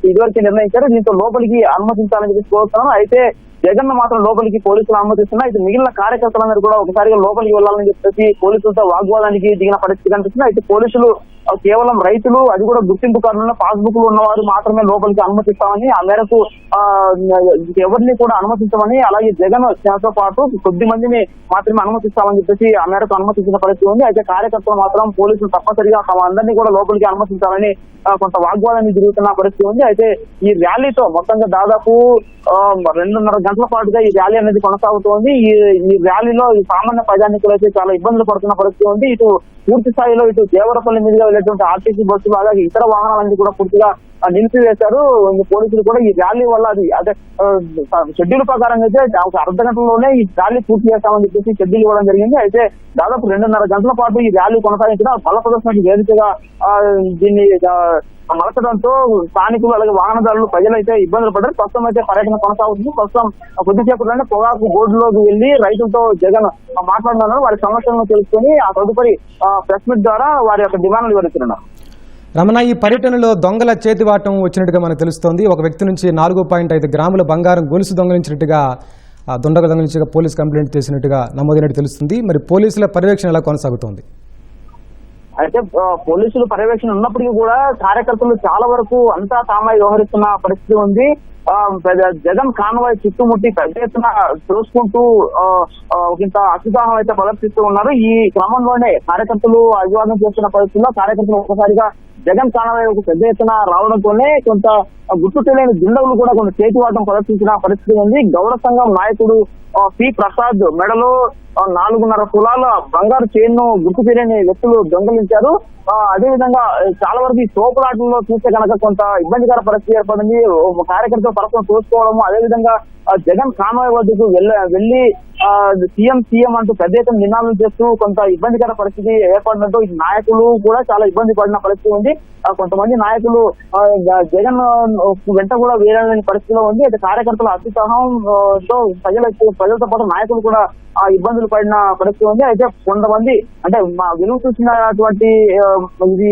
ఇదివరకు నిర్ణయించారు. దీంతో లోపలికి అనుమతించాలని చెప్పి కోరుతున్నాను. అయితే జగన్ మాత్రం లోపలికి పోలీసులు అనుమతిస్తున్నారు. అయితే మిగిలిన కార్యకర్తలందరూ కూడా ఒకసారిగా లోపలికి వెళ్లాలని చెప్పేసి పోలీసులతో వాగ్వాదానికి దిగిన పరిస్థితి కనిపిస్తుంది. అయితే పోలీసులు కేవలం రైతులు, అది కూడా గుర్తింపు కార్డులో పాస్బుక్లు ఉన్నవారు మాత్రమే లోపలికి అనుమతిస్తామని, ఆ మేరకు ఎవరిని కూడా అనుమతించమని, అలాగే జగన్ తో పాటు కొద్ది మందిని మాత్రమే అనుమతిస్తామని చెప్పేసి ఆ మేరకు అనుమతించిన పరిస్థితి ఉంది. అయితే కార్యకర్తలు మాత్రం పోలీసులు తప్పనిసరిగా తమ అందరినీ కూడా లోపలికి అనుమతించాలని కొంత వాగ్వాదాన్ని జరుగుతున్న పరిస్థితి ఉంది. అయితే ఈ ర్యాలీతో మొత్తంగా దాదాపు 2.5 గంటల పాటుగా ఈ ర్యాలీ అనేది కొనసాగుతోంది. ఈ ర్యాలీలో ఈ సామాన్య ప్రజానికులు అయితే చాలా ఇబ్బందులు పడుతున్న పరిస్థితి ఉంది. ఇటు పూర్తి స్థాయిలో ఇటు దేవరపల్లి మీదుగా వెళ్ళేటువంటి ఆర్టీసీ బస్సులు అలాగే ఇతర వాహనాలన్నీ కూడా పూర్తిగా నిలిపివేశారు. పోలీసులు కూడా ఈ ర్యాలీ వల్ల అదే షెడ్యూల్ ప్రకారం అయితే ఒక అర్ధ గంటలోనే ఈ ర్యాలీ పూర్తి చేస్తామని చెప్పేసి షెడ్యూల్ ఇవ్వడం జరిగింది. అయితే దాదాపు 2.5 గంటల పాటు ఈ ర్యాలీ కొనసాగించడం బల ప్రదర్శనకు వేదికగా దీన్ని మలచడంతో స్థానికులు అలాగే వాహనదారులు ప్రజలైతే ఇబ్బందులు పడ్డారు. ప్రస్తుతం అయితే పర్యటన కొనసాగుతుంది. ప్రస్తుతం కొద్దిసేపట్లోనే పొగాకు బోర్డులోకి వెళ్లి రైతులతో జగన్ మాట్లాడుతున్నారు. వారి సమస్యలను తెలుసుకుని ఆ తదుపరి ప్రెస్ మీట్ ద్వారా వారి యొక్క డిమాండ్లు వివరిస్తున్నారు. రమణ, ఈ పర్యటనలో దొంగల చేతివాటం వచ్చినట్టుగా మనకు తెలుస్తోంది. ఒక వ్యక్తి నుంచి 4.5 గ్రాముల బంగారం గొలుసు దొంగలించినట్టుగా దొంగలించగా పోలీసు కంప్లైంట్ చేసినట్టుగా నమోదైనట్టు తెలుస్తుంది. మరి పోలీసుల పర్యవేక్షణ ఎలా కొనసాగుతోంది? అయితే పోలీసులు పర్యవేక్షణ ఉన్నప్పటికీ కూడా కార్యకర్తలు చాలా వరకు అంతా తామై వ్యవహరిస్తున్న పరిస్థితి ఉంది. జగన్ కాన్వాయ్ చుట్టుముట్టి పెద్ద ఎత్తున చూసుకుంటూ ఇంత అత్యుత్సాహం అయితే ప్రదర్శిస్తూ ఉన్నారు. ఈ క్రమంలోనే కార్యకర్తలు అభివాదం చేస్తున్న పరిస్థితుల్లో కార్యకర్తలు ఒక్కసారిగా జగన్ కాన్వాయ్ పెద్ద ఎత్తున రావడంతోనే కొంత గుర్తు తెలియని దుండగులు కూడా కొంత చేతివాటం ప్రదర్శించిన పరిస్థితి ఉంది. గౌడ సంఘం నాయకుడు పి ప్రసాద్ మెడలో 4.5 తులాల బంగారు చైన్ గుర్తు తెలియని వ్యక్తులు దొంగలించారు. అదేవిధంగా చాలా వరకు ఈ తోపులాటల్లో చూస్తే కనుక కొంత ఇబ్బందికర పరిస్థితి ఏర్పడింది. కార్యకర్తలు పరస్పరం చూసుకోవడము, అదేవిధంగా జగన్ కాన్వాయ్ వద్దకు వెళ్లి సీఎం అంటూ పెద్ద ఎత్తున నినాదాలు చేస్తూ కొంత ఇబ్బందికర పరిస్థితి ఏర్పడినట్టు నాయకులు కూడా చాలా ఇబ్బంది పడిన పరిస్థితి ఉంది. కొంతమంది నాయకులు జగన్ వెంట కూడా వేయలేని పరిస్థితిలో ఉంది. అయితే కార్యకర్తల అత్యుత్సాహంతో ప్రజలతో పాటు నాయకులు కూడా ఆ ఇబ్బందులు పడిన పరిస్థితి ఉంది. అయితే కొంతమంది అంటే మా విలువ చూసినటువంటి ఇది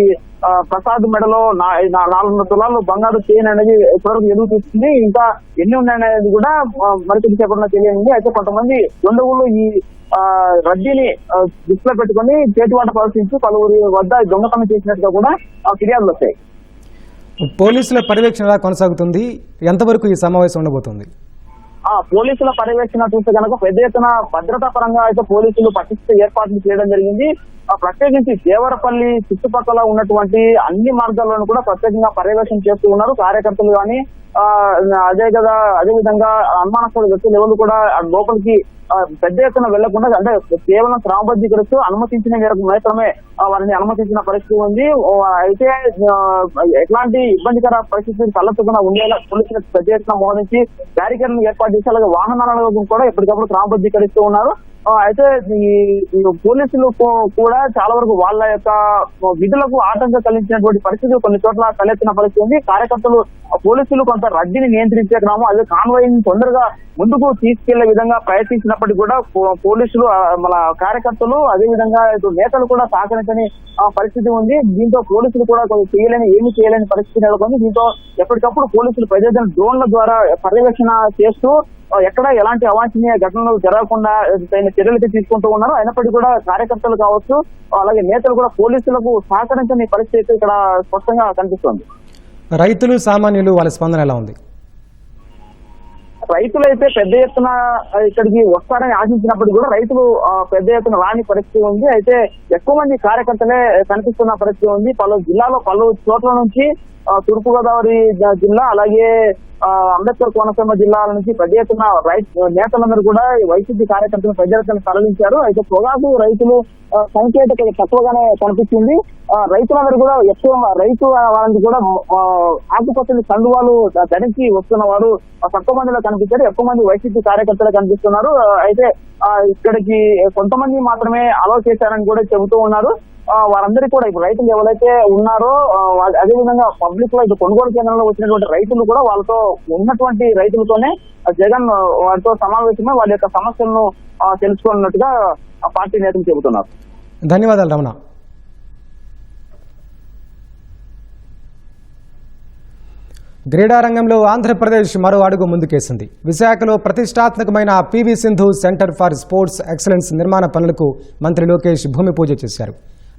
ప్రసాద్ మెడలో 400 తులాలు బంగారు చైన్ అనేది ఇప్పటివరకు ఎదుగు చూస్తుంది. ఇంకా ఎన్ని ఉన్నాయనేది కూడా మరికొద్ది సేపట్లో తెలియదు. అయితే కొంతమంది దుండగులు ఈ రద్దీని దృష్టిలో పెట్టుకుని చేతివాట ప్రదర్శించి పలువురి వద్ద దొంగతనం చేసినట్టుగా కూడా ఫిర్యాదులు వచ్చాయి. పోలీసుల పర్యవేక్షణ కొనసాగుతుంది. ఎంతవరకు ఈ సమావేశం ఉండబోతుంది? పోలీసుల పర్యవేక్షణ చూస్తే కనుక పెద్ద ఎత్తున భద్రతా పరంగా అయితే పోలీసులు పటిష్ట ఏర్పాట్లు చేయడం జరిగింది. ప్రత్యేకించి దేవరపల్లి చుట్టుపక్కల ఉన్నటువంటి అన్ని మార్గాలను కూడా ప్రత్యేకంగా పర్యవేక్షణ చేస్తూ ఉన్నారు కార్యకర్తలు కానీ. అదేవిధంగా అనుమానాస్పద వ్యక్తులు ఎవరు కూడా లోపలికి పెద్ద ఎత్తున వెళ్లకుండా అంటే కేవలం క్రమబద్ధీకరిస్తూ అనుమతించిన మేరకు మాత్రమే వారిని అనుమతించిన పరిస్థితి ఉంది. అయితే ఎట్లాంటి ఇబ్బందికర పరిస్థితులు తలెత్తకుండా ఉండేలా పోలీసులకు పెద్ద ఎత్తున మోహరించి బ్యారికేడ్లను ఏర్పాటు చేసి అలాగే వాహనాలను కూడా ఎప్పటికప్పుడు క్రమబద్ధీకరిస్తూ ఉన్నారు. అయితే ఈ పోలీసులు కూడా చాలా వరకు వాళ్ళ యొక్క విధులకు ఆటంకం కలిగించినటువంటి పరిస్థితులు కొన్ని చోట్ల తలెత్తిన పరిస్థితి ఉంది. కార్యకర్తలు పోలీసులు కొంత రద్దీని నియంత్రించే క్రమం అదే కాన్వాయ్ తొందరగా ముందుకు తీసుకెళ్లే విధంగా ప్రయత్నించినప్పటికీ కూడా పోలీసులు మన కార్యకర్తలు అదేవిధంగా నేతలు కూడా సహకరించని పరిస్థితి ఉంది. దీంతో పోలీసులు కూడా ఏమీ చేయలేని పరిస్థితి నెలకొంది. దీంతో ఎప్పటికప్పుడు పోలీసులు ప్రజల డ్రోన్ల ద్వారా పర్యవేక్షణ చేస్తూ ఎక్కడ ఎలాంటి అవాంఛనీయ ఘటనలు జరగకుండా చర్యలు తీసుకుంటూ ఉన్నారు. అయినప్పటికీ కూడా కార్యకర్తలు కావచ్చు అలాగే నేతలు కూడా పోలీసులకు సహకరించని పరిస్థితి ఇక్కడ స్పష్టంగా కనిపిస్తోంది. రైతులు సామాన్యులు వాళ్ళ స్పందన ఎలా ఉంది? రైతులైతే పెద్ద ఎత్తున ఇక్కడికి వస్తారని ఆశించినప్పటికీ కూడా రైతులు పెద్ద ఎత్తున రాని పరిస్థితి ఉంది. అయితే ఎక్కువ మంది కార్యకర్తలే కనిపిస్తున్న పరిస్థితి ఉంది. పలు చోట్ల నుంచి తూర్పుగోదావరి జిల్లా అలాగే అంబేద్కర్ కోనసీమ జిల్లాల నుంచి పెద్ద ఎత్తున నేతలందరూ కూడా వైసీపీ కార్యకర్తలు ప్రజలను తరలించారు. అయితే పొగాకు రైతులు సంఖ్య తక్కువగానే కనిపించింది. రైతులందరూ కూడా రైతు వాళ్ళని కూడా ఆకుపచ్చని కండువాలు ధరించి వస్తున్న వారు తక్కువ మందిలో కనిపించారు. ఎక్కువ మంది వైసీపీ కార్యకర్తలు కనిపిస్తున్నారు. అయితే ఇక్కడికి కొంతమంది మాత్రమే అలౌ చేశారని కూడా చెబుతూ ఉన్నారు. వారందరికీ కూడా ఇప్పుడు రైతులు ఎవరైతే ఉన్నారో అదేవిధంగా పబ్లిక్ లో కొనుగోలు కేంద్రంలో వచ్చినటువంటి రైతులు కూడా వాళ్ళతో ఉన్నటువంటి రైతులతోనే జగన్ వారితో సమావేశమై వాళ్ళ యొక్క సమస్యలను తెలుసుకున్నట్టుగా పార్టీ నేతలు చెబుతున్నారు. ధన్యవాదాలు రమణ. క్రీడా రంగంలో ఆంధ్రప్రదేశ్ మరో అడుగు ముందుకేసింది. విశాఖలో ప్రతిష్టాత్మకమైన PV Sindhu centre for sports excellence నిర్మాణ పనులకు మంత్రి లోకేష్ భూమి పూజ చేశారు.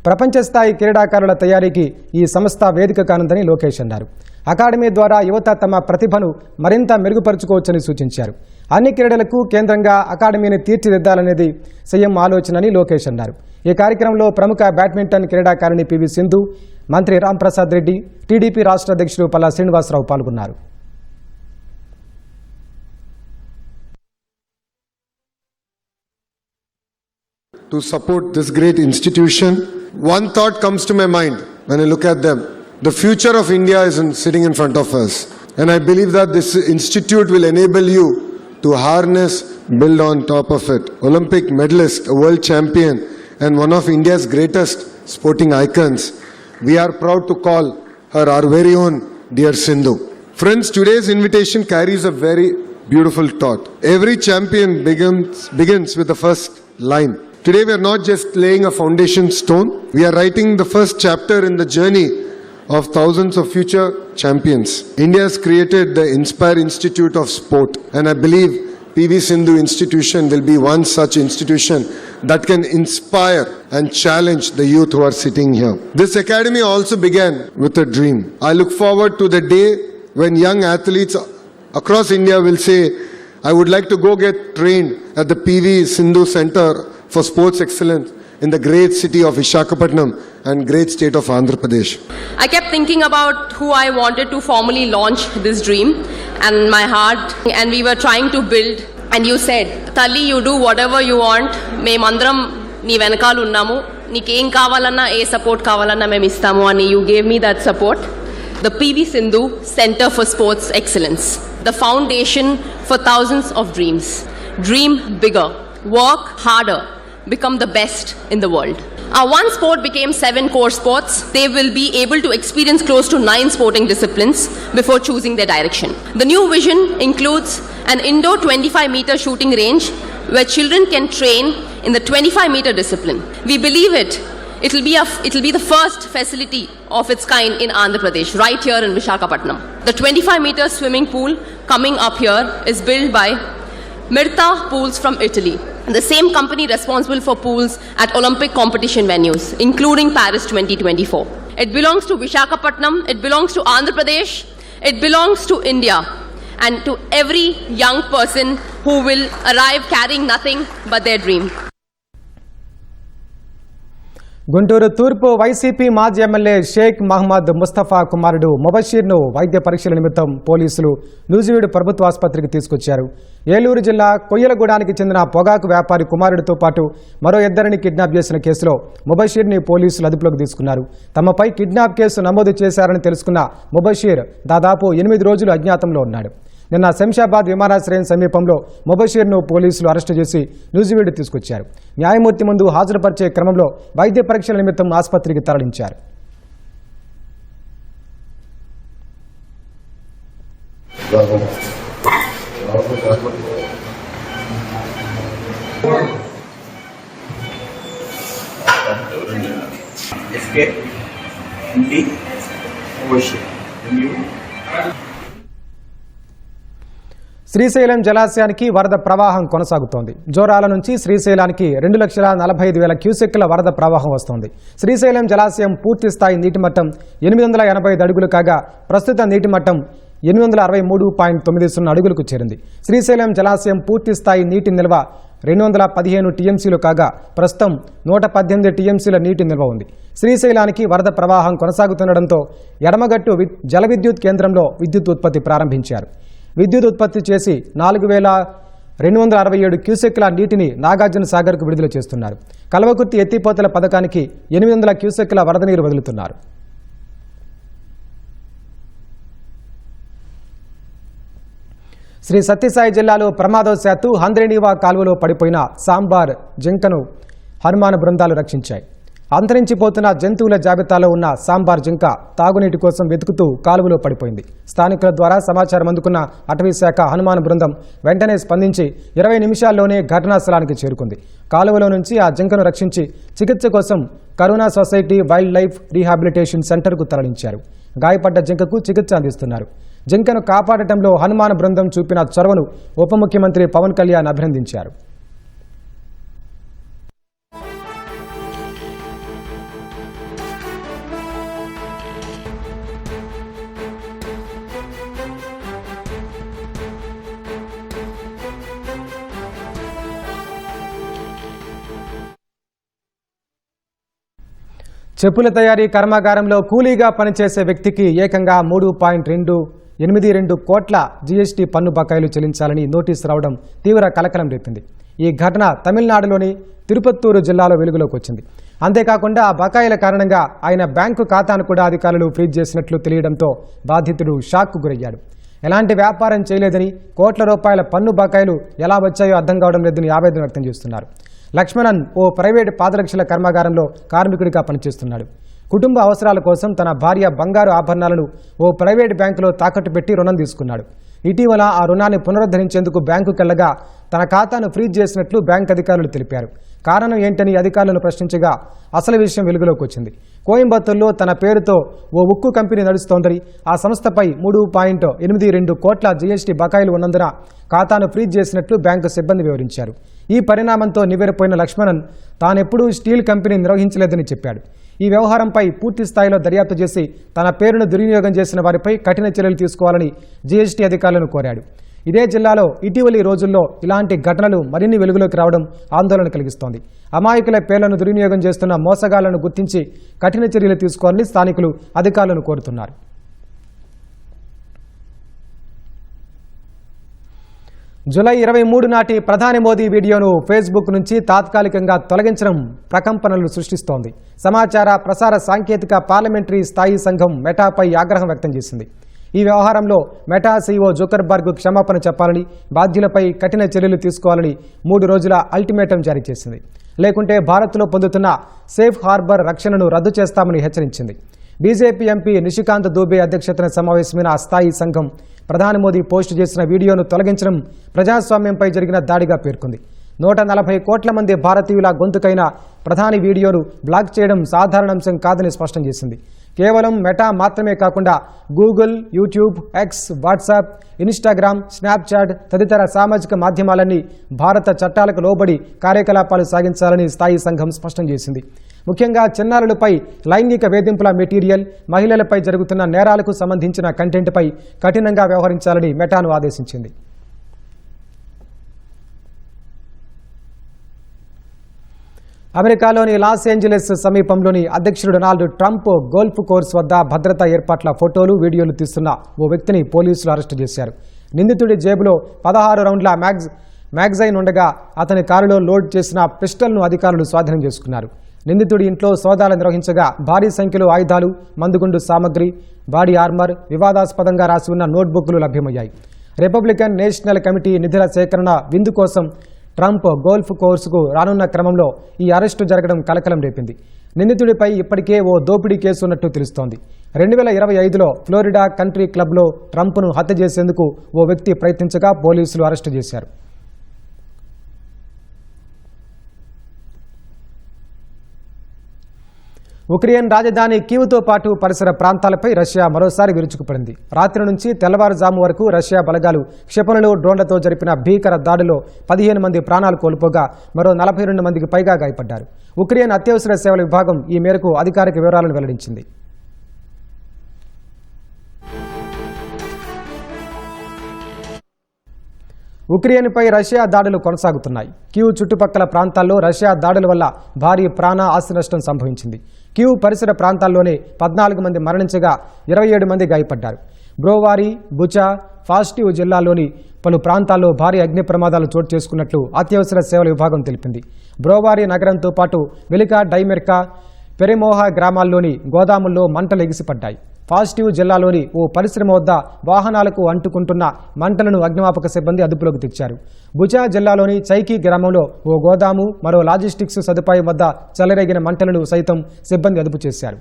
ప్రపంచ స్థాయి క్రీడాకారుల తయారీకి ఈ సంస్థ వేదిక కానుందని లోకేష్ అన్నారు. అకాడమీ ద్వారా యువత తమ ప్రతిభను మరింత మెరుగుపరుచుకోవచ్చని సూచించారు. అన్ని క్రీడలకు కేంద్రంగా అకాడమీని తీర్చిదిద్దాలనేది సీఎం ఆలోచనని లోకేష్ అన్నారు. ఈ కార్యక్రమంలో ప్రముఖ బ్యాడ్మింటన్ క్రీడాకారిణి పివి సింధు, మంత్రి రాంప్రసాద్ రెడ్డి, టీడీపీ రాష్ట్ర అధ్యక్షుడు పల్లా శ్రీనివాసరావు పాల్గొన్నారు. To support this great institution, one thought comes to my mind when I look at them. The future of India is sitting in front of us. And I believe that this institute will enable you to harness, build on top of it. Olympic medalist, a world champion, and one of India's greatest sporting icons. We are proud to call her our very own dear Sindhu. Friends, today's invitation carries a very beautiful thought. Every champion begins with the first line. Today we are not just laying a foundation stone, we are writing the first chapter in the journey of thousands of future champions. India has created the Inspire Institute of Sport, and I believe PV Sindhu Institution will be one such institution that can inspire and challenge the youth who are sitting here. This academy also began with a dream. I look forward to the day when young athletes across India will say, I would like to go get trained at the PV Sindhu Center for Sports Excellence in the great city of Visakhapatnam and great state of Andhra Pradesh. I kept thinking about who I wanted to formally launch this dream and my heart, and we were trying to build, and you said, Tali, you do whatever you want, మేమందరం నీ వెనకాల ఉన్నాము, నీకేం కావాలన్నా ఏ support కావాలన్నా మేము ఇస్తాము అని you gave me that support. The PV Sindhu Center for Sports Excellence, the foundation for thousands of dreams. Dream bigger, work harder, become the best in the world. Our one sport became 7 core sports. They will be able to experience close to 9 sporting disciplines before choosing their direction. The new vision includes an indoor 25-meter shooting range where children can train in the 25-meter discipline. We believe it will be the first facility of its kind in Andhra Pradesh, right here in Visakhapatnam. The 25-meter swimming pool coming up here is built by Mirta Pools from Italy, the same company responsible for pools at Olympic competition venues, including Paris 2024. It belongs to Visakhapatnam, it belongs to Andhra Pradesh, it belongs to India, and to every young person who will arrive carrying nothing but their dream. Guntur తూర్పు YCP మాజీ MLA Sheikh Mohammed Mustafa కుమారుడు ముబషీర్ను వైద్య పరీక్షల నిమిత్తం పోలీసులు నూజివీడు ప్రభుత్వ ఆసుపత్రికి తీసుకొచ్చారు. ఏలూరు జిల్లా కొయ్యలగూడానికి చెందిన పొగాకు వ్యాపారి కుమారుడితో పాటు మరో 2 కిడ్నాప్ చేసిన కేసులో ముబషీర్ని పోలీసులు అదుపులోకి తీసుకున్నారు. తమపై కిడ్నాప్ కేసు నమోదు చేశారని తెలుసుకున్న ముబషీర్ దాదాపు 8 రోజులు అజ్ఞాతంలో ఉన్నాడు. నిన్న శంషాబాద్ విమానాశ్రయం సమీపంలో ముబషీర్ను పోలీసులు అరెస్టు చేసి నూజివీడు తీసుకొచ్చారు. న్యాయమూర్తి ముందు హాజరుపరిచే క్రమంలో వైద్య పరీక్షల నిమిత్తం ఆసుపత్రికి తరలించారు. శ్రీశైలం జలాశయానికి వరద ప్రవాహం కొనసాగుతోంది. జోరాల నుంచి శ్రీశైలానికి 2,45,000 క్యూసెక్కుల వరద ప్రవాహం వస్తోంది. శ్రీశైలం జలాశయం పూర్తి స్థాయి నీటి మట్టం 885 అడుగులు కాగా ప్రస్తుత నీటి మట్టం 863.90 అడుగులకు చేరింది. శ్రీశైలం జలాశయం పూర్తి స్థాయి నీటి నిల్వ 215 టీఎంసీలు కాగా ప్రస్తుతం 118 టీఎంసీల నీటి నిల్వ ఉంది. శ్రీశైలానికి వరద ప్రవాహం కొనసాగుతుండటంతో ఎడమగట్టు జల విద్యుత్ కేంద్రంలో విద్యుత్ ఉత్పత్తి ప్రారంభించారు. విద్యుత్ ఉత్పత్తి చేసి 4,267 క్యూసెక్ల నీటిని నాగార్జున సాగర్కు విడుదల చేస్తున్నారు. కల్వకుర్తి ఎత్తిపోతల పథకానికి 800 క్యూసెక్ల వరద నీరు వదులుతున్నారు. శ్రీ సత్యసాయి జిల్లాలో ప్రమాదవశాత్తు హంద్రేనీవా కాలువలో పడిపోయిన సాంబార్ జింకను హనుమాన్ బృందాలు రక్షించాయి. అంతరించిపోతున్న జంతువుల జాబితాలో ఉన్న సాంబార్ జింక తాగునీటి కోసం వెతుకుతూ కాలువలో పడిపోయింది. స్థానికుల ద్వారా సమాచారం అందుకున్న అటవీ శాఖ హనుమాన్ బృందం వెంటనే స్పందించి 20 నిమిషాల్లోనే ఘటనా స్థలానికి చేరుకుంది. కాలువలో నుంచి ఆ జింకను రక్షించి చికిత్స కోసం corona society wild life rehabilitation సెంటర్కు తరలించారు. గాయపడ్డ జింకకు చికిత్స అందిస్తున్నారు. జింకను కాపాడటంలో హనుమాన్ బృందం చూపిన చొరవను ఉప ముఖ్యమంత్రి పవన్ కళ్యాణ్ అభినందించారు. చెప్పుల తయారీ కర్మాగారంలో కూలీగా పనిచేసే వ్యక్తికి ఏకంగా 3.282 కోట్ల జీఎస్టీ పన్ను బకాయిలు చెల్లించాలని నోటీసు రావడం తీవ్ర కలకలం రేపింది. ఈ ఘటన తమిళనాడులోని తిరుపత్తూరు జిల్లాలో వెలుగులోకి వచ్చింది. అంతేకాకుండా ఆ బకాయిల కారణంగా ఆయన బ్యాంకు ఖాతాను కూడా అధికారులు ఫ్రీజ్ చేసినట్లు తెలియడంతో బాధితుడు షాక్కు గురయ్యాడు. ఎలాంటి వ్యాపారం చేయలేదని కోట్ల రూపాయల పన్ను బకాయిలు ఎలా వచ్చాయో అర్థం కావడం లేదని ఆవేదన వ్యక్తం చేస్తున్నారు. లక్ష్మణన్ ఓ ప్రైవేటు పాదరక్షల కర్మాగారంలో కార్మికుడిగా పనిచేస్తున్నాడు. కుటుంబ అవసరాల కోసం తన భార్య బంగారు ఆభరణాలను ఓ ప్రైవేటు బ్యాంకులో తాకట్టు పెట్టి రుణం తీసుకున్నాడు. ఇటీవల ఆ రుణాన్ని పునరుద్ధరించేందుకు బ్యాంకుకెళ్లగా తన ఖాతాను ఫ్రీజ్ చేసినట్లు బ్యాంక్ అధికారులు తెలిపారు. కారణం ఏంటని అధికారులను ప్రశ్నించగా అసలు విషయం వెలుగులోకి వచ్చింది. కోయంబత్తూరులో తన పేరుతో ఓ ఉక్కు కంపెనీ నడుస్తోందని, ఆ సంస్థపై 3.82 కోట్ల జీఎస్టీ బకాయిలు ఉన్నందున ఖాతాను ఫ్రీజ్ చేసినట్లు బ్యాంకు సిబ్బంది వివరించారు. ఈ పరిణామంతో నివ్వెరపోయిన లక్ష్మణన్ తానెప్పుడూ స్టీల్ కంపెనీ నిర్వహించలేదని చెప్పాడు. ఈ వ్యవహారంపై పూర్తి స్థాయిలో దర్యాప్తు చేసి తన పేరును దుర్వినియోగం చేసిన వారిపై కఠిన చర్యలు తీసుకోవాలని జీఎస్టీ అధికారులను కోరాడు. ఇదే జిల్లాలో ఇటీవలి రోజుల్లో ఇలాంటి ఘటనలు మరిన్ని వెలుగులోకి రావడం ఆందోళన కలిగిస్తోంది. అమాయకుల పేర్లను దుర్వినియోగం చేస్తున్న మోసగాళ్లను గుర్తించి కఠిన చర్యలు తీసుకోవాలని స్థానికులు అధికారులను కోరుతున్నారు. జూలై 23 నాటి ప్రధాని మోదీ వీడియోను ఫేస్బుక్ నుంచి తాత్కాలికంగా తొలగించడం ప్రకంపనలు సృష్టిస్తోంది. సమాచార ప్రసార సాంకేతిక పార్లమెంటరీ స్థాయి సంఘం మెటాపై ఆగ్రహం వ్యక్తం చేసింది. ఈ వ్యవహారంలో మెటా సీఈఓ జుకర్బర్గ్ క్షమాపణ చెప్పాలని, బాధ్యులపై కఠిన చర్యలు తీసుకోవాలని 3 రోజుల అల్టిమేటం జారీ చేసింది. లేకుంటే భారత్లో పొందుతున్న సేఫ్ హార్బర్ రక్షణను రద్దు చేస్తామని హెచ్చరించింది. బీజేపీ ఎంపీ నిషికాంత్ దూబే అధ్యక్షతన సమావేశమైన ఆ స్థాయి సంఘం ప్రధాని మోదీ పోస్టు చేసిన వీడియోను తొలగించడం ప్రజాస్వామ్యంపై జరిగిన దాడిగా పేర్కొంది. 140 కోట్ల మంది భారతీయుల గొంతుకైన ప్రధాని వీడియోను బ్లాక్ చేయడం సాధారణాంశం కాదని స్పష్టం చేసింది. కేవలం మెటా మాత్రమే కాకుండా Google, YouTube, X, WhatsApp, Instagram, Snapchat తదితర సామాజిక మాధ్యమాలన్నీ భారత చట్టాలకు లోబడి కార్యకలాపాలు సాగించాలని స్థాయి సంఘం స్పష్టం చేసింది. ముఖ్యంగా చిన్నారులపై లైంగిక వేధింపుల మెటీరియల్, మహిళలపై జరుగుతున్న నేరాలకు సంబంధించిన కంటెంట్పై కఠినంగా వ్యవహరించాలని మెటాను ఆదేశించింది. అమెరికాలోని లాస్ ఏంజలస్ సమీపంలోని అధ్యక్షుడు డొనాల్డ్ ట్రంప్ గోల్ఫ్ కోర్స్ వద్ద భద్రతా ఏర్పాట్ల ఫోటోలు, వీడియోలు తీస్తున్న ఓ వ్యక్తిని పోలీసులు అరెస్టు చేశారు. నిందితుడి జేబులో 16 రౌండ్ల మ్యాగజైన్ ఉండగా అతని కారులో లోడ్ చేసిన పిస్టల్ను అధికారులు స్వాధీనం చేసుకున్నారు. నిందితుడి ఇంట్లో సోదాలు నిర్వహించగా భారీ సంఖ్యలో ఆయుధాలు, మందుగుండు సామగ్రి, బాడీ ఆర్మర్, వివాదాస్పదంగా రాసి ఉన్న నోట్బుక్లు లభ్యమయ్యాయి. రిపబ్లికన్ నేషనల్ కమిటీ నిధుల సేకరణ విందు కోసం ట్రంప్ గోల్ఫ్ కోర్సుకు రానున్న క్రమంలో ఈ అరెస్టు జరగడం కలకలం రేపింది. నిందితుడిపై ఇప్పటికే ఓ దోపిడీ కేసు ఉన్నట్టు తెలుస్తోంది. 2025లో ఫ్లోరిడా కంట్రీ క్లబ్లో ట్రంప్ను హత్య చేసేందుకు ఓ వ్యక్తి ప్రయత్నించగా పోలీసులు అరెస్టు చేశారు. ఉక్రెయిన్ రాజధాని కీవ్తో పాటు పరిసర ప్రాంతాలపై రష్యా మరోసారి విరుచుకుపడింది. రాత్రి నుంచి తెల్లవారుజాము వరకు రష్యా బలగాలు క్షిపణులు, డ్రోన్లతో జరిపిన భీకర దాడిలో 15 మంది ప్రాణాలు కోల్పోగా మరో 42 మందికి పైగా గాయపడ్డారు. ఉక్రెయిన్ అత్యవసర సేవల విభాగం ఈ మేరకు అధికారిక వివరాలను వెల్లడించింది. ఉక్రెయిన్పై రష్యా దాడులు కొనసాగుతున్నాయి. కీవ్ చుట్టుపక్కల ప్రాంతాల్లో రష్యా దాడుల వల్ల భారీ ప్రాణ ఆస్తి నష్టం సంభవించింది. కీవ్ పరిసర ప్రాంతాల్లోనే 14 మంది మరణించగా 27 మంది గాయపడ్డారు. బ్రోవారీ, బుచా, ఫాస్టివ్ జిల్లాల్లోని పలు ప్రాంతాల్లో భారీ అగ్ని ప్రమాదాలు చోటు చేసుకున్నట్లు అత్యవసర సేవల విభాగం తెలిపింది. బ్రోవారీ నగరంతో పాటు వెలికా, డైమెర్కా, పెరెమోహా గ్రామాల్లోని గోదాముల్లో మంటలు ఎగిసిపడ్డాయి. పాజిటివ్ జిల్లాలోని ఓ పరిశ్రమ వద్ద వాహనాలకు అంటుకుంటున్న మంటలను అగ్నిమాపక సిబ్బంది అదుపులోకి తెచ్చారు. బుచా జిల్లాలోని చైకీ గ్రామంలో ఓ గోదాము, మరో లాజిస్టిక్స్ సదుపాయం వద్ద చెలరేగిన మంటలను సైతం సిబ్బంది అదుపు చేశారు.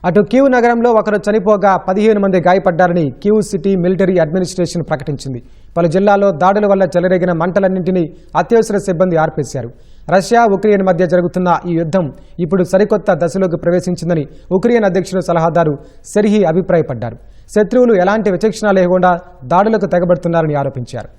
అటు కీవ్ నగరంలో ఒకరు చనిపోగా 15 మంది గాయపడ్డారని కీవ్ సిటీ మిలిటరీ అడ్మినిస్ట్రేషన్ ప్రకటించింది. పలు జిల్లాల్లో దాడుల వల్ల చెలరేగిన మంటలన్నింటినీ అత్యవసర సిబ్బంది ఆర్పేశారు. రష్యా, ఉక్రెయిన్ మధ్య జరుగుతున్న ఈ యుద్ధం ఇప్పుడు సరికొత్త దశలోకి ప్రవేశించిందని ఉక్రెయిన్ అధ్యక్షుడు సలహాదారు సెర్హీ అభిప్రాయపడ్డారు. శత్రువులు ఎలాంటి విచక్షణ లేకుండా దాడులకు తెగబడుతున్నారని ఆరోపించారు.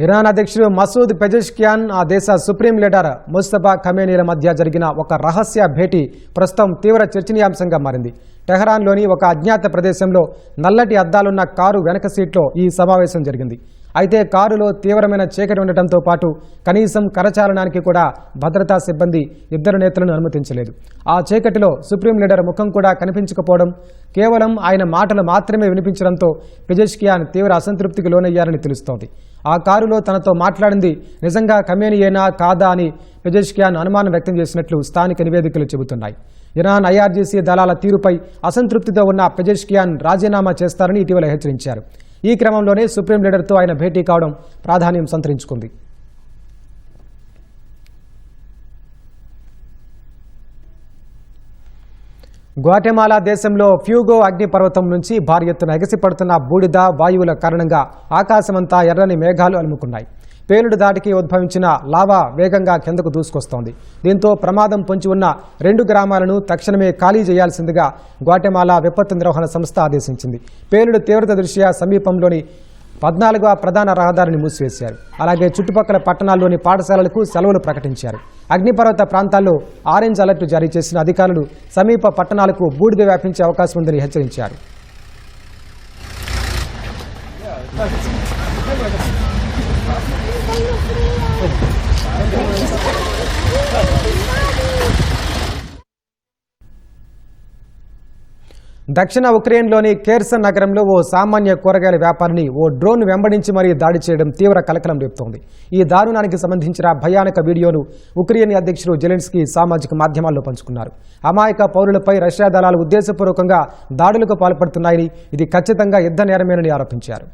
ఇరాన్ అధ్యక్షుడు మసూద్ పెజెష్కియాన్, ఆ దేశ సుప్రీం లీడర్ ముస్తఫా ఖమేనీల మధ్య జరిగిన ఒక రహస్య భేటీ ప్రస్తుతం తీవ్ర చర్చనీయాంశంగా మారింది. టెహరాన్లోని ఒక అజ్ఞాత ప్రదేశంలో నల్లటి అద్దాలున్న కారు వెనక సీట్లో ఈ సమావేశం జరిగింది. అయితే కారులో తీవ్రమైన చీకటి ఉండటంతో పాటు కనీసం కరచాలనానికి కూడా భద్రతా సిబ్బంది ఇద్దరు నేతలను అనుమతించలేదు. ఆ చీకటిలో సుప్రీం లీడర్ ముఖం కూడా కనిపించకపోవడం, కేవలం ఆయన మాటలు మాత్రమే వినిపించడంతో పెజెష్కియాన్ తీవ్ర అసంతృప్తికి లోనయ్యారని తెలుస్తోంది. ఆ కారులో తనతో మాట్లాడింది నిజంగా ఖమేనీయేనా కాదా అని పెజెష్కియాన్ అనుమానం వ్యక్తం చేసినట్లు స్థానిక నివేదికలు చెబుతున్నాయి. ఇరాన్ ఐఆర్జీసీ దళాల తీరుపై అసంతృప్తితో ఉన్న పెజెష్కియాన్ రాజీనామా చేస్తారని ఇటీవల హెచ్చరించారు. ఈ క్రమంలోనే సుప్రీం లీడర్తో ఆయన భేటీ కావడం ప్రాధాన్యం సంతరించుకుంది. గ్వాటెమాలా దేశంలో ఫ్యూగో అగ్నిపర్వతం నుంచి భారీ ఎత్తున ఎగసిపడుతున్న బూడిద వాయువుల కారణంగా ఆకాశమంతా ఎర్రని మేఘాలు అలుముకున్నాయి. పేలుడు దాటికి ఉద్భవించిన లావా వేగంగా కిందకు దూసుకొస్తోంది. దీంతో ప్రమాదం పొంచి ఉన్న 2 గ్రామాలను తక్షణమే ఖాళీ చేయాల్సిందిగా గ్వాటెమాలా విపత్తు నిర్వహణ సంస్థ ఆదేశించింది. పేలుడు తీవ్రత దృష్ట్యా సమీపంలోని 14వ ప్రధాన రహదారిని మూసివేశారు. అలాగే చుట్టుపక్కల పట్టణాల్లోని పాఠశాలలకు సెలవులు ప్రకటించారు. అగ్నిపర్వత ప్రాంతాల్లో ఆరెంజ్ అలర్ట్ జారీ చేసిన అధికారులు సమీప పట్టణాలకు బూడిద వ్యాపించే అవకాశం ఉందని హెచ్చరించారు. దక్షిణ ఉక్రెయిన్లోని కేర్సన్ నగరంలో ఓ సామాన్య కూరగాయల వ్యాపారిని ఓ డ్రోన్ వెంబడించి మరీ దాడి చేయడం తీవ్ర కలకలం రేపుతోంది. ఈ దారుణానికి సంబంధించిన భయానక వీడియోను ఉక్రెయిన్ అధ్యక్షుడు జెలెన్స్కీ సామాజిక మాధ్యమాల్లో పంచుకున్నారు. అమాయక పౌరులపై రష్యా దళాలు ఉద్దేశపూర్వకంగా దాడులకు పాల్పడుతున్నాయని, ఇది ఖచ్చితంగా యుద్ధ నేరమేనని ఆరోపించారు.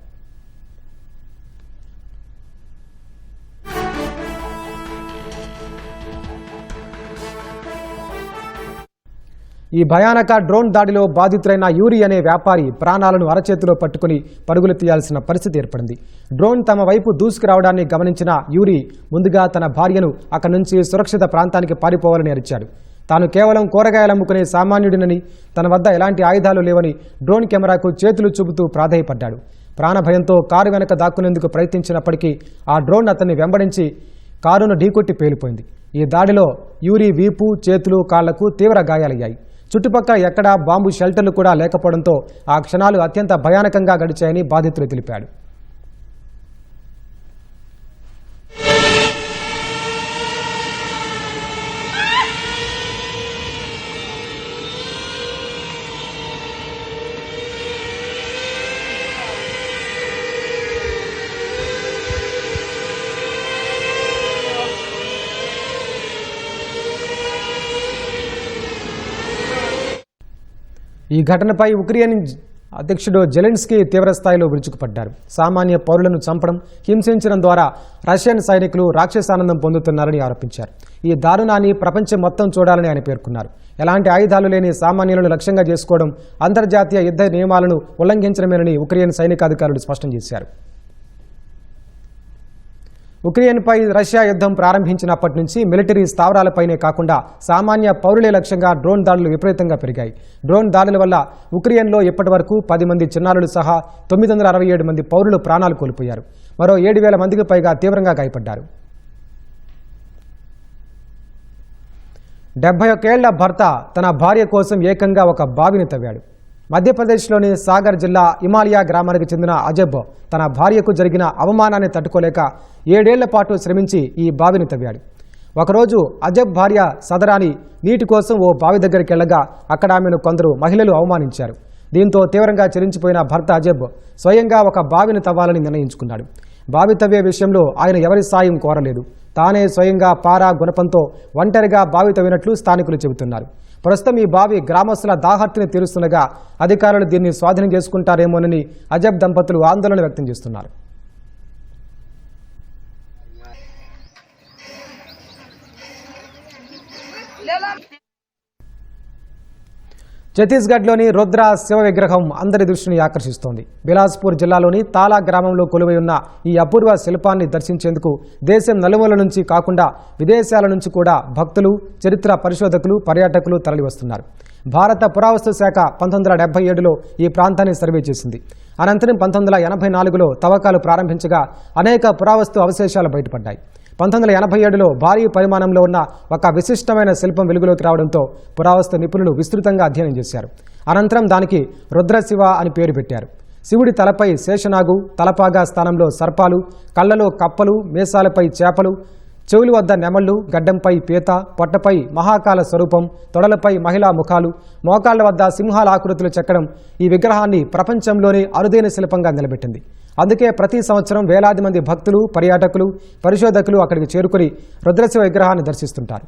ఈ భయానక డ్రోన్ దాడిలో బాధితులైన యూరి అనే వ్యాపారి ప్రాణాలను అరచేతిలో పట్టుకుని పరుగులు తీయాల్సిన పరిస్థితి ఏర్పడింది. డ్రోన్ తమ వైపు దూసుకురావడాన్ని గమనించిన యూరి ముందుగా తన భార్యను అక్కడి నుంచి సురక్షిత ప్రాంతానికి పారిపోవాలని అరిచాడు. తాను కేవలం కూరగాయలు అమ్ముకునే సామాన్యుడినని, తన వద్ద ఎలాంటి ఆయుధాలు లేవని డ్రోన్ కెమెరాకు చేతులు చూపుతూ ప్రాధేయపడ్డాడు. ప్రాణభయంతో కారు వెనక దాక్కునేందుకు ప్రయత్నించినప్పటికీ ఆ డ్రోన్ అతన్ని వెంబడించి కారును ఢీకొట్టి పేలిపోయింది. ఈ దాడిలో యూరి వీపు, చేతులు, కాళ్లకు తీవ్ర గాయాలయ్యాయి. చుట్టుపక్కల ఎక్కడా బాంబు షెల్టర్లు కూడా లేకపోవడంతో ఆ క్షణాలు అత్యంత భయానకంగా గడిచాయని బాధితులు తెలిపాడు. ఈ ఘటనపై ఉక్రెయిన్ అధ్యక్షుడు జెలెన్స్కీ తీవ్రస్థాయిలో విరుచుకుపడ్డారు. సామాన్య పౌరులను చంపడం, హింసించడం ద్వారా రష్యన్ సైనికులు రాక్షసానందం పొందుతున్నారని ఆరోపించారు. ఈ దారుణాన్ని ప్రపంచం మొత్తం చూడాలని ఆయన పేర్కొన్నారు. ఎలాంటి ఆయుధాలు లేని సామాన్యులను లక్ష్యంగా చేసుకోవడం అంతర్జాతీయ యుద్ధ నియమాలను ఉల్లంఘించడమేనని ఉక్రెయిన్ సైనికాధికారులు స్పష్టం చేశారు. ఉక్రెయిన్పై రష్యా యుద్ధం ప్రారంభించినప్పటి నుంచి మిలిటరీ స్థావరాలపైనే కాకుండా సామాన్య పౌరులే లక్ష్యంగా డ్రోన్ దాడులు విపరీతంగా పెరిగాయి. డ్రోన్ దాడుల వల్ల ఉక్రెయిన్లో ఇప్పటి వరకు 10 మంది చిన్నారులు సహా 967 మంది పౌరులు ప్రాణాలు కోల్పోయారు. మరో 7,000 మందికి పైగా తీవ్రంగా గాయపడ్డారు. 71 ఏళ్ల భర్త తన భార్య కోసం ఏకంగా ఒక బావిని తవ్వాడు. మధ్యప్రదేశ్లోని సాగర్ జిల్లా ఇమాలియా గ్రామానికి చెందిన అజబ్ తన భార్యకు జరిగిన అవమానాన్ని తట్టుకోలేక 7 ఏళ్ల పాటు శ్రమించి ఈ బావిని తవ్వాడు. ఒకరోజు అజబ్ భార్య సదరాని నీటి కోసం ఓ బావి దగ్గరికి వెళ్లగా అక్కడ ఆమెను కొందరు మహిళలు అవమానించారు. దీంతో తీవ్రంగా చెలించిపోయిన భర్త అజబ్ స్వయంగా ఒక బావిని తవ్వాలని నిర్ణయించుకున్నాడు. బావి తవ్వే విషయంలో ఆయన ఎవరి సాయం కోరలేదు. తానే స్వయంగా పారా గుణపంతో ఒంటరిగా బావి తవ్వినట్లు స్థానికులు చెబుతున్నారు. ప్రస్తుతం ఈ బావి గ్రామస్తుల దాహర్తిని తీరుస్తుండగా అధికారులు దీన్ని స్వాధీనం చేసుకుంటారేమోనని అజబ్ దంపతులు ఆందోళన వ్యక్తం చేస్తున్నారు. ఛత్తీస్గఢ్లోని రుద్ర శివ విగ్రహం అందరి దృష్టిని ఆకర్షిస్తోంది. బిలాస్పూర్ జిల్లాలోని తాలా గ్రామంలో కొలువై ఉన్న ఈ అపూర్వ శిల్పాన్ని దర్శించేందుకు దేశం నలుమూల నుంచి కాకుండా విదేశాల నుంచి కూడా భక్తులు, చరిత్ర పరిశోధకులు, పర్యాటకులు తరలివస్తున్నారు. భారత పురావస్తు శాఖ 1977లో ఈ ప్రాంతాన్ని సర్వే చేసింది. అనంతరం 1984లో తవ్వకాలు ప్రారంభించగా అనేక పురావస్తు అవశేషాలు బయటపడ్డాయి. 1987లో భారీ పరిమాణంలో ఉన్న ఒక విశిష్టమైన శిల్పం వెలుగులోకి రావడంతో పురావస్తు నిపుణులు విస్తృతంగా అధ్యయనం చేశారు. అనంతరం దానికి రుద్రశివ అని పేరు పెట్టారు. శివుడి తలపై శేషనాగు, తలపాగా స్థానంలో సర్పాలు, కళ్ళలో కప్పలు, మీసాలపై చేపలు, చెవుల వద్ద నెమళ్లు, గడ్డంపై పీత, పొట్టపై మహాకాల స్వరూపం, తొడలపై మహిళా ముఖాలు, మోకాళ్ల వద్ద సింహాల ఆకృతులు చెక్కడం ఈ విగ్రహాన్ని ప్రపంచంలోనే అరుదైన శిల్పంగా నిలబెట్టింది. అందుకే ప్రతి సంవత్సరం వేలాది మంది భక్తులు, పర్యాటకులు, పరిశోధకులు అక్కడికి చేరుకుని రుద్రశివ విగ్రహాన్ని దర్శిస్తుంటారు.